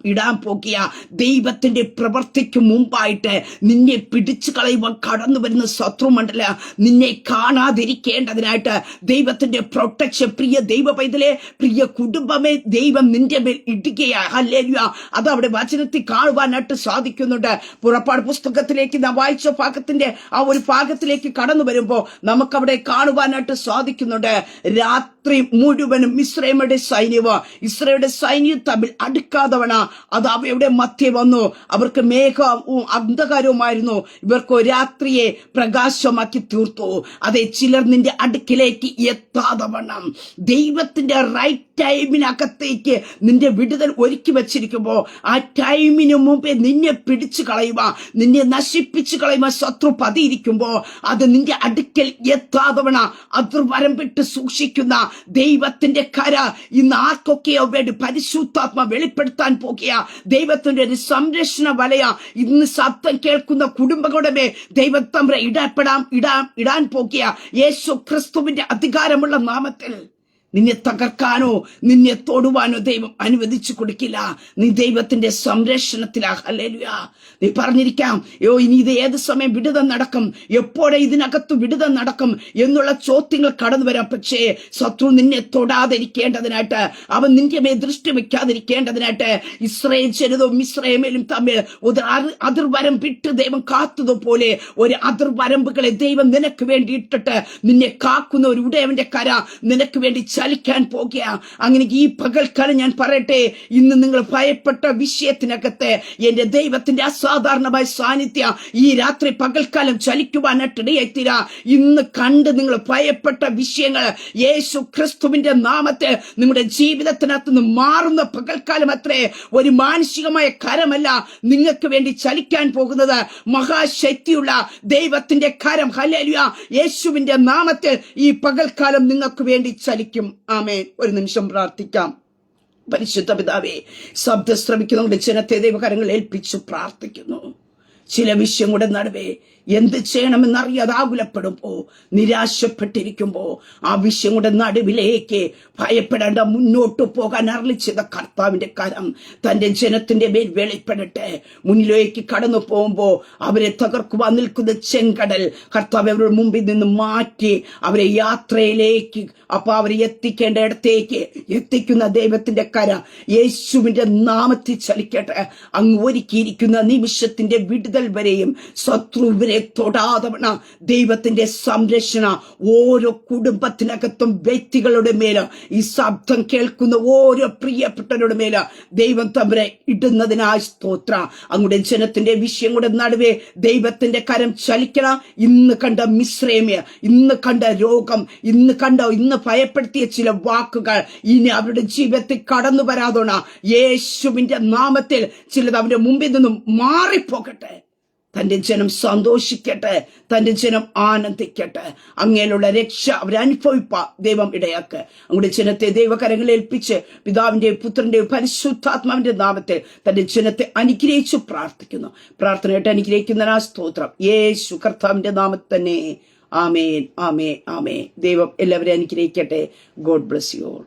ഇടാൻ പോകുക. ദൈവത്തിന്റെ പ്രവർത്തിക്ക് മുമ്പായിട്ട് നിന്നെ പിടിച്ചു കളയുവാൻ കടന്നു വരുന്ന ശത്രുമണ്ഡല നിന്നെ കാണാതിരിക്കേണ്ടതിനായിട്ട് ദൈവത്തിന്റെ പ്രൊട്ടക്ഷൻ, പ്രിയ ദൈവ പൈതലേ, പ്രിയ കുടുംബമേ, ദൈവം നിന്റെ മേൽ ഇടുകയാ. ഹല്ലേലൂയ. അത് അവിടെ വചനത്തിൽ കാണുവാനായിട്ട് സാധിക്കുന്നുണ്ട്. പുറപ്പാട് പുസ്തകത്തിലേക്ക് നാം വായിച്ച ഭാഗത്തിന്റെ ആ ഒരു ഭാഗത്തിലേക്ക് കടന്നു വരുമ്പോ നമുക്കവിടെ കാണുവാനായിട്ട് സാധിക്കുന്നുണ്ട്. രാത്രി മുഴുവനും ഇസ്രായേലിന്റെ സൈന്യവും ഇസ്രായേലിന്റെ സൈന്യം തമ്മിൽ അടുക്കാതവണ അത് അവയുടെ മധ്യേ വന്നു. അവർക്ക് മേഘവും അന്ധകാരവുമായിരുന്നു, ഇവർക്ക് രാത്രിയെ പ്രകാശമാക്കി തീർത്തു. അതെ, ചിലർ നിന്റെ അടുക്കിലേക്ക് എത്താതവണ്ണം ദൈവത്തിന്റെ റൈറ്റ് ടൈമിനകത്തേക്ക് നിന്റെ വിടുതൽ ഒരുക്കി വെച്ചിരിക്കുമ്പോ ആ ടൈമിന് മുമ്പേ നിന്നെ പിടിച്ചു കളയുക, നിന്നെ നശിപ്പിച്ചു കളയുക ശത്രു പതിയിരിക്കുമ്പോ അത് നിന്റെ അടുക്കൽ എത്താതവണ അതിർവരം വിട്ട് സൂക്ഷിക്കുന്ന ദൈവത്തിന്റെ കര ഇന്ന് ആർക്കൊക്കെയോ വേണ്ടി പരിശുദ്ധാത്മ വെളിപ്പെടുത്താൻ പോകുക. ദൈവത്തിന്റെ ഒരു സംരക്ഷണ വലയ ഇന്ന് ശബ്ദം കേൾക്കുന്ന കുടുംബങ്ങളുടെ മേൽ ദൈവം തമ്മിൽ ഇടാൻ പോകുക. യേശു ക്രിസ്തുവിന്റെ അധികാരമുള്ള നാമത്തിൽ നിന്നെ തകർക്കാനോ നിന്നെ തൊടുവാനോ ദൈവം അനുവദിച്ചു കൊടുക്കില്ല. നീ ദൈവത്തിന്റെ സംരക്ഷണത്തിലാ. ഹല്ലേലൂയ. നീ പറഞ്ഞിരിക്കാം, ഇനി ഇത് ഏത് സമയം വിടുതൽ നടക്കും, എപ്പോഴെ ഇതിനകത്ത് വിടുതൽ നടക്കും എന്നുള്ള ചോദ്യങ്ങൾ കടന്നു വരാം. പക്ഷേ ശത്രു നിന്നെ തൊടാതിരിക്കേണ്ടതിനായിട്ട്, അവൻ നിന്റെ മേൽ ദൃഷ്ടി വെക്കാതിരിക്കേണ്ടതിനായിട്ട് ഇസ്രായേൽ ജനതവും ഇസ്രായേലും തമ്മിൽ ഒരു അതിർവരം വിട്ട് ദൈവം കാത്തതുപോലെ ഒരു അതിർവരമ്പുകളെ ദൈവം നിനക്ക് വേണ്ടി ഇട്ടിട്ട് നിന്നെ കാക്കുന്ന ഒരു ഉടയവന്റെ കര നിനക്ക് വേണ്ടി ചലിക്കാൻ പോകുക. അങ്ങനെ ഈ പകൽക്കാലം ഞാൻ പറയട്ടെ, ഇന്ന് നിങ്ങൾ ഭയപ്പെട്ട വിഷയത്തിനകത്ത് എന്റെ ദൈവത്തിന്റെ അസാധാരണമായ സാന്നിധ്യം ഈ രാത്രി പകൽക്കാലം ചലിക്കുവാനായിട്ടിടയെത്തിര. ഇന്ന് കണ്ട് നിങ്ങൾ ഭയപ്പെട്ട വിഷയങ്ങൾ യേശു ക്രിസ്തുവിന്റെ നാമത്തിൽ നിങ്ങളുടെ ജീവിതത്തിനകത്ത് നിന്ന് മാറുന്ന പകൽക്കാലം അത്രേ. ഒരു മാനസികമായ കരമല്ല നിങ്ങൾക്ക് വേണ്ടി ചലിക്കാൻ പോകുന്നത്, മഹാശക്തിയുള്ള ദൈവത്തിന്റെ കരം. ഹല്ലേലൂയ. യേശുവിന്റെ നാമത്തിൽ ഈ പകൽക്കാലം നിങ്ങൾക്ക് വേണ്ടി ചലിക്കും. ആമേൻ. ഒരു നിമിഷം പ്രാർത്ഥിക്കാം. പരിശുദ്ധ പിതാവേ, ശബ്ദം ശ്രമിക്കുന്നവരുടെ ജനത്തെ ദൈവകരങ്ങൾ ഏൽപ്പിച്ചു പ്രാർത്ഥിക്കുന്നു. ചില വിഷയങ്ങളുടെ നടുവേ എന്ത് ചെയ്യണമെന്നറിയാതെ ആകുലപ്പെടുമ്പോ, നിരാശപ്പെട്ടിരിക്കുമ്പോ ആ വിഷയങ്ങളുടെ നടുവിലേക്ക് ഭയപ്പെടേണ്ട, മുന്നോട്ട് പോകാൻ അരുളിച്ചത കർത്താവിന്റെ കരം തന്റെ ജനത്തിന്റെ മേൽ വെളിപ്പെടട്ടെ. മുന്നിലേക്ക് കടന്നു പോകുമ്പോ അവരെ തകർക്കുവാൻ നിൽക്കുന്ന ചെങ്കടൽ കർത്താവ് അവരുടെ മുമ്പിൽ നിന്ന് മാറ്റി അവരെ യാത്രയിലേക്ക്, അപ്പൊ അവരെ എത്തിക്കേണ്ട ഇടത്തേക്ക് എത്തിക്കുന്ന ദൈവത്തിന്റെ കര യേശുവിന്റെ നാമത്തിൽ ചലിക്കട്ടെ. അങ്ങ് ഒരുക്കിയിരിക്കുന്ന നിമിഷത്തിന്റെ വിടുതൽ വരെയും ശത്രുവിനെ തൊടാതവണ ദൈവത്തിന്റെ സംരക്ഷണ ഓരോ കുടുംബത്തിനകത്തും വ്യക്തികളുടെ മേല്, ഈ ശബ്ദം കേൾക്കുന്ന ഓരോ പ്രിയപ്പെട്ടവരുടെ മേല് ദൈവം തമ്മിലെ ഇടുന്നതിനായി സ്തോത്ര. അങ്ങയുടെ ജനത്തിന്റെ വിഷയങ്ങളുടെ നടുവേ ദൈവത്തിന്റെ കരം ചലിക്കണം. ഇന്ന് കണ്ട മിശ്രമയ, ഇന്ന് കണ്ട രോഗം, ഇന്ന് ഭയപ്പെടുത്തിയ ചില വാക്കുകൾ ഇനി അവരുടെ ജീവിതത്തിൽ കടന്നു വരാതോണ യേശുവിന്റെ നാമത്തിൽ ചിലത് അവരുടെ മുമ്പിൽ നിന്നും മാറിപ്പോകട്ടെ. തന്റെ ജനം സന്തോഷിക്കട്ടെ, തന്റെ ജനം ആനന്ദിക്കട്ടെ. അങ്ങനെയുള്ള രക്ഷ അവരനുഭവിപ്പാ ദൈവം ഇടയാക്ക്. അങ്ങയുടെ ജനത്തെ ദൈവകരങ്ങളിൽ ഏൽപ്പിച്ച് പിതാവിന്റെയും പുത്രന്റെയും പരിശുദ്ധാത്മാവിന്റെ നാമത്തിൽ തന്റെ ജനത്തെ അനുഗ്രഹിച്ചു പ്രാർത്ഥിക്കുന്നു. പ്രാർത്ഥനയായിട്ട് അനുഗ്രഹിക്കുന്നതിനാ സ്തോത്രം. യേശു കർത്താവിന്റെ നാമത്തിൽ തന്നെ. ആമേൻ, ആമേൻ, ആമേൻ. ദൈവം എല്ലാവരെയും അനുഗ്രഹിക്കട്ടെ. God bless you all.